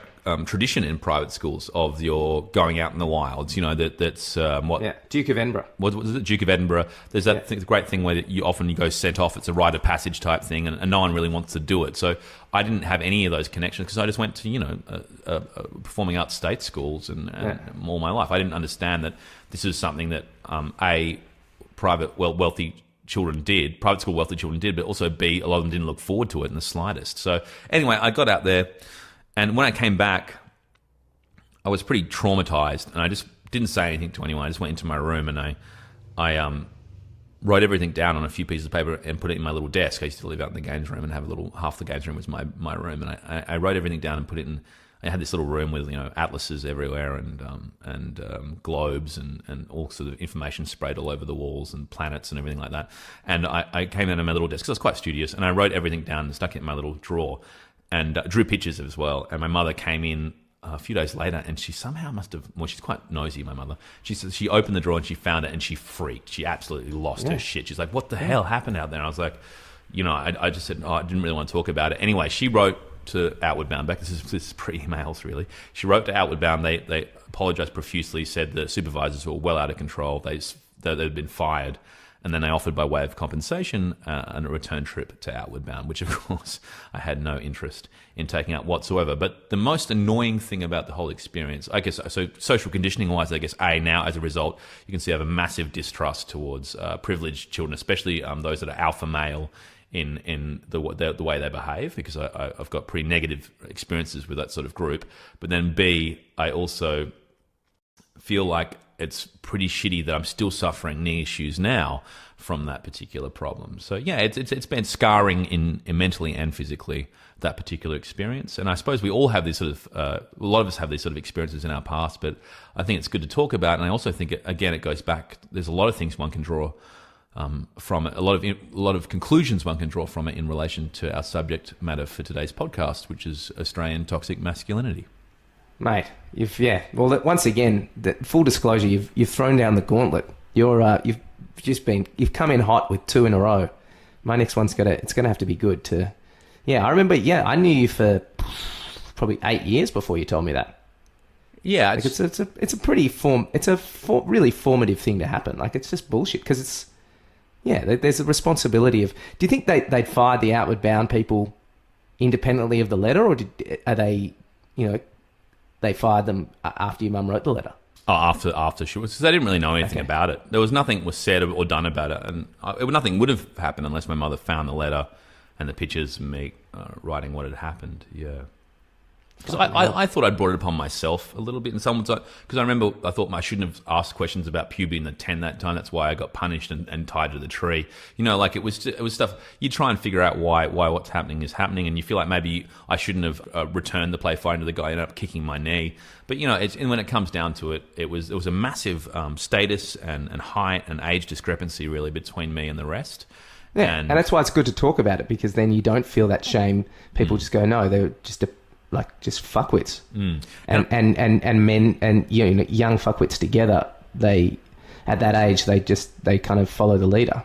Speaker 1: tradition in private schools of your going out in the wilds. You know, that's
Speaker 2: Duke of Edinburgh.
Speaker 1: What was it? Duke of Edinburgh. There's that great thing where you go sent off. It's a rite of passage type thing, and no one really wants to do it. So I didn't have any of those connections because I just went to performing arts state schools and all my life. I didn't understand that this is something that wealthy children did, private school wealthy children did, but also B, a lot of them didn't look forward to it in the slightest. So anyway, I got out there, and when I came back, I was pretty traumatized, and I just didn't say anything to anyone. I just went into my room and I wrote everything down on a few pieces of paper and put it in my little desk. I used to live out in the games room and have half the games room was my room, and I wrote everything down and put it in. I had this little room with atlases everywhere and globes and all sort of information sprayed all over the walls and planets and everything like that. And I came in my little desk because I was quite studious, and I wrote everything down and stuck it in my little drawer and drew pictures as well. And my mother came in a few days later, and she somehow must have. Well, she's quite nosy, my mother. She said she opened the drawer and she found it, and she freaked. She absolutely lost her shit. She's like, "What the hell happened out there?" And I was like, I just said, "Oh, I didn't really want to talk about it." Anyway, she wrote to Outward Bound. Back, this is pre-emails really. She wrote to Outward Bound. They apologised profusely. Said the supervisors were well out of control. They'd been fired, and then they offered by way of compensation a return trip to Outward Bound, which of course I had no interest in taking up whatsoever. But the most annoying thing about the whole experience, I guess, so social conditioning wise, I guess, now as a result, you can see I have a massive distrust towards privileged children, especially those that are alpha male in the way they behave, because I've got pretty negative experiences with that sort of group. But then B, I also feel like it's pretty shitty that I'm still suffering knee issues now from that particular problem. So yeah, it's been scarring in mentally and physically, that particular experience. And I suppose we all have these sort of a lot of us have these sort of experiences in our past, but I think it's good to talk about. And I also think it goes back. There's a lot of things one can draw from it, a lot of conclusions one can draw from it in relation to our subject matter for today's podcast, which is Australian toxic masculinity.
Speaker 2: Mate, once again, full disclosure, you've thrown down the gauntlet. You've come in hot with 2 in a row. My next one's gonna have to be good to. Yeah, I remember. Yeah, I knew you for probably 8 years before you told me that.
Speaker 1: Yeah,
Speaker 2: like it's a pretty really formative thing to happen. Like, it's just bullshit because it's. Yeah, there's a responsibility of. Do you think they'd fired the Outward Bound people independently of the letter, or they fired them after your mum wrote the letter?
Speaker 1: Oh, after she was, because they didn't really know anything about it. There was nothing was said or done about it, and nothing would have happened unless my mother found the letter and the pictures of me writing what had happened. Yeah. Because I thought I'd brought it upon myself a little bit, and someone's like, because I remember I thought I shouldn't have asked questions about puberty in the 10 that time. That's why I got punished and tied to the tree. Like it was stuff you try and figure out why what's happening is happening, and you feel like maybe I shouldn't have returned the play fighting to the guy. I ended up kicking my knee, but and when it comes down to it, it was a massive status and height and age discrepancy really between me and the rest.
Speaker 2: Yeah, and that's why it's good to talk about it, because then you don't feel that shame. People just go, no, they're just just fuckwits, and men and young fuckwits together. They at that age they kind of follow the leader.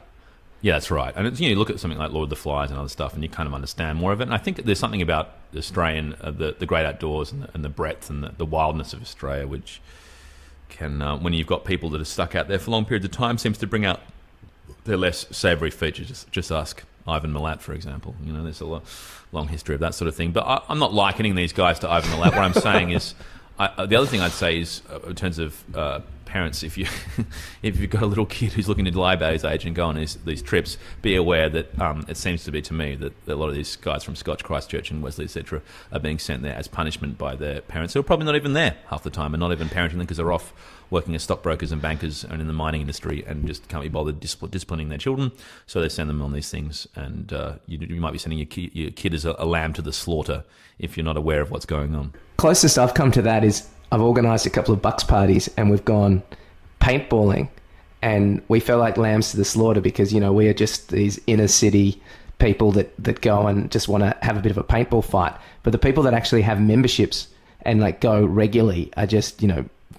Speaker 1: Yeah, that's right. And it's, you look at something like Lord of the Flies and other stuff, and you kind of understand more of it. And I think there's something about Australian the great outdoors and the breadth and the wildness of Australia, which can when you've got people that are stuck out there for long periods of time, seems to bring out their less savoury features. Just ask Ivan Milat, for example. There's a long history of that sort of thing. But I'm not likening these guys to Ivan Milat. What I'm saying is, the other thing I'd say is, in terms of parents, if you've got a little kid who's looking to lie about his age and go on these trips, be aware that it seems to be to me that a lot of these guys from Scotch Christchurch and Wesley, etc., are being sent there as punishment by their parents, who are probably not even there half the time and not even parenting them because they're off working as stockbrokers and bankers and in the mining industry and just can't be bothered disciplining their children. So they send them on these things, and you might be sending your kid as a lamb to the slaughter if you're not aware of what's going on.
Speaker 2: Closest I've come to that is I've organised a couple of bucks parties and we've gone paintballing, and we felt like lambs to the slaughter because, we are just these inner city people that go and just want to have a bit of a paintball fight. But the people that actually have memberships and go regularly are just,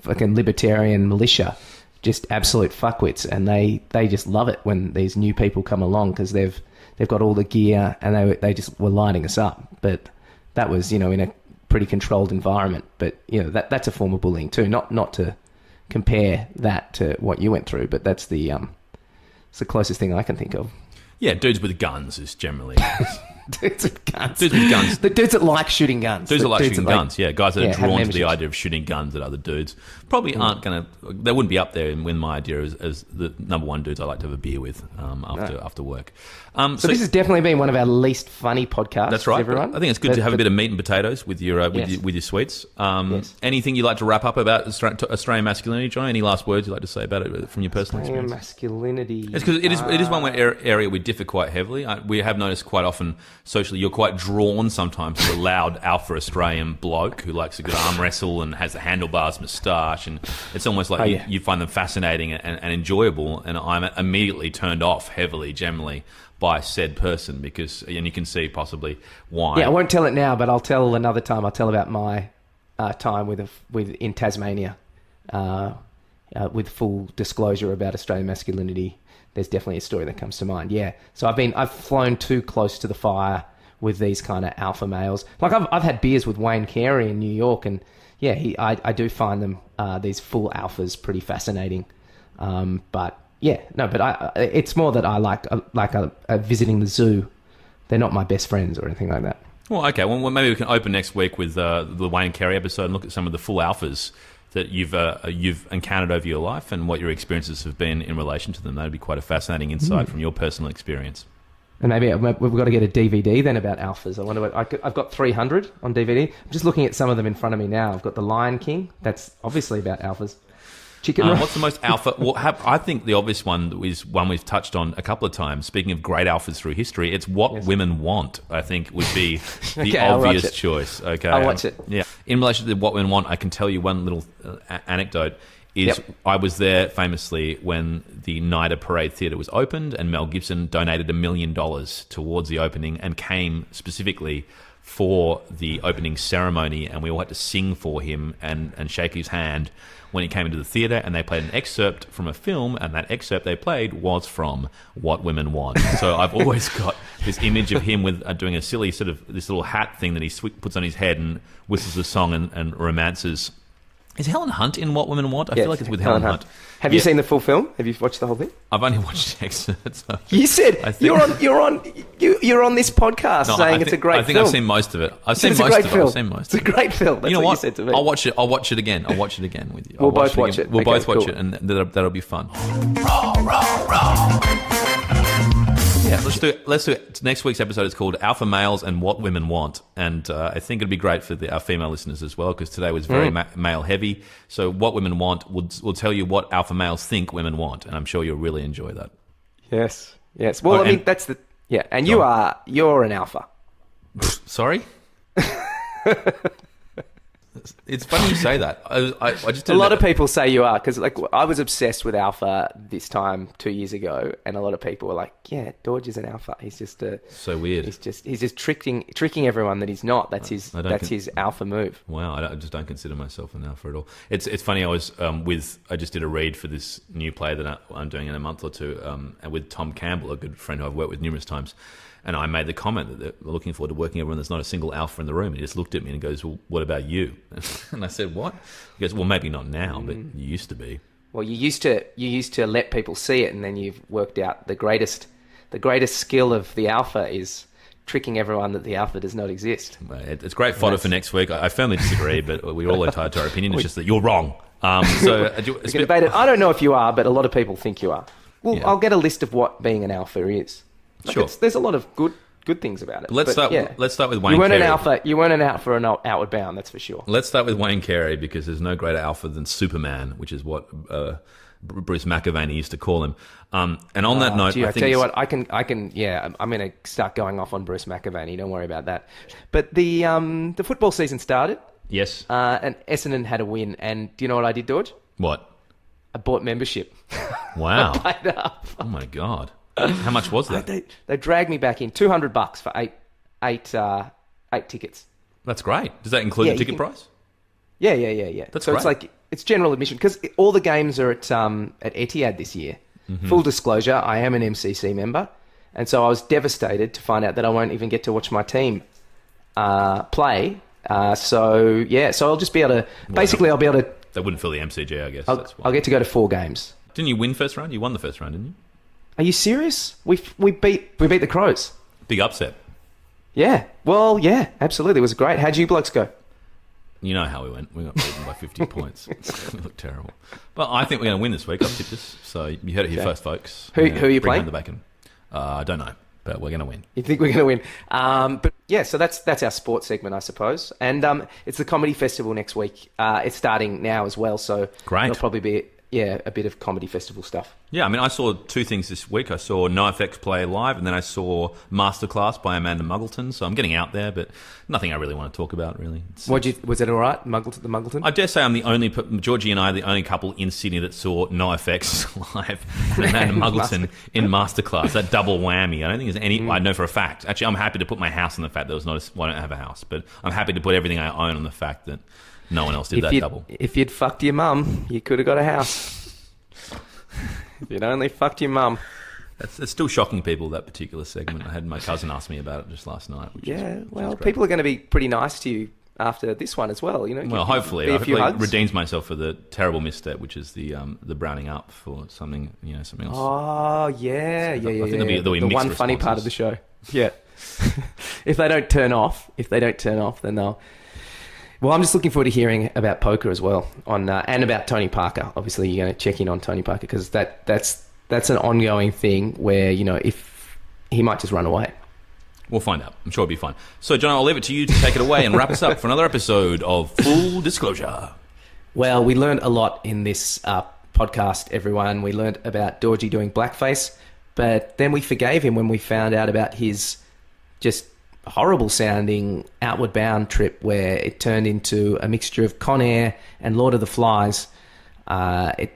Speaker 2: fucking libertarian militia, just absolute fuckwits, and they just love it when these new people come along because they've got all the gear and they just were lining us up. But that was, in a pretty controlled environment. But that's a form of bullying too. Not to compare that to what you went through, but that's it's the closest thing I can think of.
Speaker 1: Yeah, dudes with guns is generally...
Speaker 2: Dudes with guns.
Speaker 1: Dudes with guns.
Speaker 2: The dudes that like shooting guns.
Speaker 1: Dudes that like shooting guns, yeah. Guys that are drawn to the
Speaker 2: memberships.
Speaker 1: idea of shooting guns at other dudes probably aren't going to... They wouldn't be up there in my idea as the number one dudes I like to have a beer with after work.
Speaker 2: So this has definitely been one of our least funny podcasts.
Speaker 1: That's right.
Speaker 2: Everyone.
Speaker 1: I think it's good to have a bit of meat and potatoes with your with your sweets. Yes. Anything you'd like to wrap up about Australian masculinity, John? Any last words you'd like to say about it from your personal experience?
Speaker 2: Masculinity.
Speaker 1: It's because it is one area we differ quite heavily. We have noticed quite often socially you're quite drawn sometimes to a loud alpha Australian bloke who likes a good arm wrestle and has the handlebars moustache, and it's almost like you find them fascinating and enjoyable, and I'm immediately turned off heavily generally by said person and you can see possibly why.
Speaker 2: Yeah, I won't tell it now, but I'll tell another time. I'll tell about my time in Tasmania with full disclosure about Australian masculinity. There's definitely a story that comes to mind. Yeah, so I've flown too close to the fire with these kind of alpha males. Like I've had beers with Wayne Carey in New York, and I do find them these full alphas pretty fascinating. It's more that I like visiting the zoo. They're not my best friends or anything like that.
Speaker 1: Well, okay. Well, maybe we can open next week with the Wayne Carey episode and look at some of the full alphas that you've encountered over your life and what your experiences have been in relation to them. That'd be quite a fascinating insight from your personal experience.
Speaker 2: And maybe we've got to get a DVD then about alphas. I wonder I've got 300 on DVD. I'm just looking at some of them in front of me now. I've got The Lion King. That's obviously about alphas. Chicken Run.
Speaker 1: What's the most alpha? Well, I think the obvious one is one we've touched on a couple of times. Speaking of great alphas through history, it's What Women Want, I think, would be the obvious choice. Okay,
Speaker 2: I'll watch it.
Speaker 1: Yeah. In relation to What Women Want, I can tell you one little anecdote. I was there famously when the Nida Parade Theatre was opened, and Mel Gibson donated $1 million towards the opening and came specifically for the opening ceremony, and we all had to sing for him and shake his hand when he came into the theatre, and they played an excerpt from a film, and that excerpt they played was from What Women Want. So I've always got this image of him with doing a silly sort of this little hat thing that he puts on his head and whistles a song and romances. Is Helen Hunt in What Women Want? I feel like it's with Helen Hunt.
Speaker 2: Have you seen the full film? Have you watched the whole thing?
Speaker 1: I've only watched excerpts.
Speaker 2: You said you're on this podcast saying it's a great film.
Speaker 1: I think I've seen most of it. It's a
Speaker 2: great film. That's
Speaker 1: you know
Speaker 2: what you said to me.
Speaker 1: I'll watch it again. I'll watch it again with you.
Speaker 2: We'll both watch it.
Speaker 1: We'll both watch it, and that'll be fun. Yeah, let's do it. Next week's episode is called Alpha Males and What Women Want, and I think it'd be great for our female listeners as well, because today was very male heavy. So What Women Want will tell you what alpha males think women want, and I'm sure you'll really enjoy that.
Speaker 2: Yes. Well, that's the and you're an alpha.
Speaker 1: Sorry. It's funny you say that. I just
Speaker 2: a lot of people say you are, because I was obsessed with alpha this time 2 years ago, and a lot of people were like, "Yeah, Dorje is an alpha. He's just
Speaker 1: so weird.
Speaker 2: He's just tricking everyone that he's not. That's his alpha move."
Speaker 1: Wow, I just don't consider myself an alpha at all. It's funny. I was I just did a read for this new play that I'm doing in a month or two, with Tom Campbell, a good friend who I've worked with numerous times. And I made the comment that we're looking forward to working everyone. There's not a single alpha in the room. And he just looked at me and goes, "Well, what about you?" And I said, "What?" He goes, "Well, maybe not now, but you used to be."
Speaker 2: Well, you used to let people see it, and then you've worked out the greatest skill of the alpha is tricking everyone that the alpha does not exist.
Speaker 1: It's great fodder for next week. I firmly disagree, but we're all entitled to our opinion. It's just that you're wrong. So
Speaker 2: we can debate it. I don't know if you are, but a lot of people think you are. Well, I'll get a list of what being an alpha is.
Speaker 1: Sure.
Speaker 2: There's a lot of good things about it.
Speaker 1: Let's start with Wayne Carey.
Speaker 2: You weren't an alpha and outward bound, that's for sure.
Speaker 1: Let's start with Wayne Carey, because there's no greater alpha than Superman, which is what Bruce McAvaney used to call him. And on that note,
Speaker 2: I tell you what, I'm going to start going off on Bruce McAvaney. Don't worry about that. But the football season started.
Speaker 1: Yes.
Speaker 2: And Essendon had a win. And do you know what I did, Dorje?
Speaker 1: What?
Speaker 2: I bought membership.
Speaker 1: Wow.
Speaker 2: I paid up.
Speaker 1: Oh my God. How much was that?
Speaker 2: They dragged me back in $200 for eight tickets.
Speaker 1: That's great. Does that include the ticket price? Yeah.
Speaker 2: That's great. It's general admission, because all the games are at Etihad this year. Mm-hmm. Full disclosure, I am an MCC member, and so I was devastated to find out that I won't even get to watch my team play So I'll just be able to. Basically, I'll be able to.
Speaker 1: They wouldn't fill the MCG, I guess.
Speaker 2: I'll,
Speaker 1: That's why.
Speaker 2: I'll get to go to 4 games.
Speaker 1: Didn't you win first round? You won the first round, didn't you?
Speaker 2: Are you serious? We beat the Crows.
Speaker 1: Big upset.
Speaker 2: Yeah. Well, yeah, absolutely. It was great. How'd you blokes go?
Speaker 1: You know how we went. We got beaten by 50 points. We look terrible. But I think we're going to win this week. I've tipped us. So you heard it here first, folks.
Speaker 2: Who are you
Speaker 1: bring
Speaker 2: playing?
Speaker 1: home the bacon. I don't know, but we're going to win.
Speaker 2: You think we're going to win? But yeah, so that's our sports segment, I suppose. And it's the comedy festival next week. It's starting now as well. So
Speaker 1: Great.
Speaker 2: there'll probably be a bit of comedy festival stuff.
Speaker 1: Yeah, I mean, I saw 2 things this week. I saw NoFX play live, and then I saw Masterclass by Amanda Muggleton. So I'm getting out there, but nothing I really want to talk about, really.
Speaker 2: Was it all right, the Muggleton?
Speaker 1: I dare say I'm the only, Dorje and I are the only couple in Sydney that saw NoFX live and Amanda Muggleton in Masterclass. That double whammy. I don't think there's any, I know for a fact. Actually, I'm happy to put my house on the fact that I don't have a house, but I'm happy to put everything I own on the fact that no one else did that double.
Speaker 2: If you'd fucked your mum, you could have got a house. If you'd only fucked your mum.
Speaker 1: It's still shocking people, that particular segment. I had my cousin ask me about it just last night. Which is
Speaker 2: people are going to be pretty nice to you after this one as well.
Speaker 1: Well, hopefully.
Speaker 2: A few
Speaker 1: I
Speaker 2: hugs.
Speaker 1: redeems myself for the terrible misstep, which is the browning up for something else.
Speaker 2: Oh, yeah.
Speaker 1: I think there'll be
Speaker 2: the
Speaker 1: mixed
Speaker 2: one funny part of
Speaker 1: responses.
Speaker 2: the show. Yeah. If they don't turn off, then they'll... Well, I'm just looking forward to hearing about poker as well, and about Tony Parker. Obviously, you're going to check in on Tony Parker because that's an ongoing thing where, if he might just run away.
Speaker 1: We'll find out. I'm sure it'll be fine. So, John, I'll leave it to you to take it away and wrap us up for another episode of Fool Disclosure.
Speaker 2: Well, we learned a lot in this podcast, everyone. We learned about Dorje doing blackface, but then we forgave him when we found out about his just horrible sounding Outward Bound trip where it turned into a mixture of Con Air and Lord of the Flies. I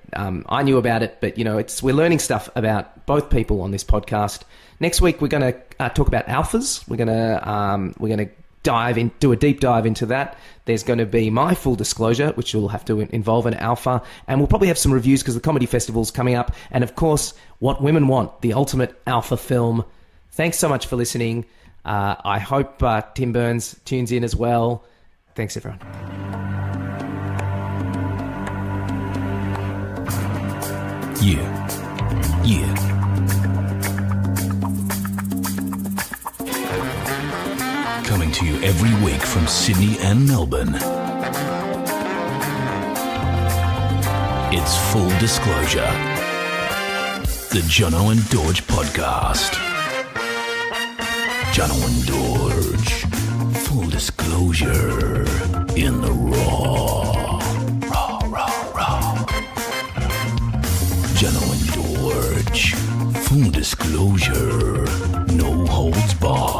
Speaker 2: knew about it, but we're learning stuff about both people on this podcast. Next week we're going to talk about alphas. We're going to do a deep dive into that. There's going to be my full disclosure, which will have to involve an alpha, and we'll probably have some reviews because the comedy festival's coming up, and of course, What Women Want, the ultimate alpha film. Thanks so much for listening. I hope Tim Burns tunes in as well. Thanks, everyone.
Speaker 5: Yeah. Coming to you every week from Sydney and Melbourne. It's Full Disclosure, the Jono and Dorje podcast. Jono and Dorje, full disclosure in the raw. Raw. Jono and Dorje, full disclosure, no holds barred.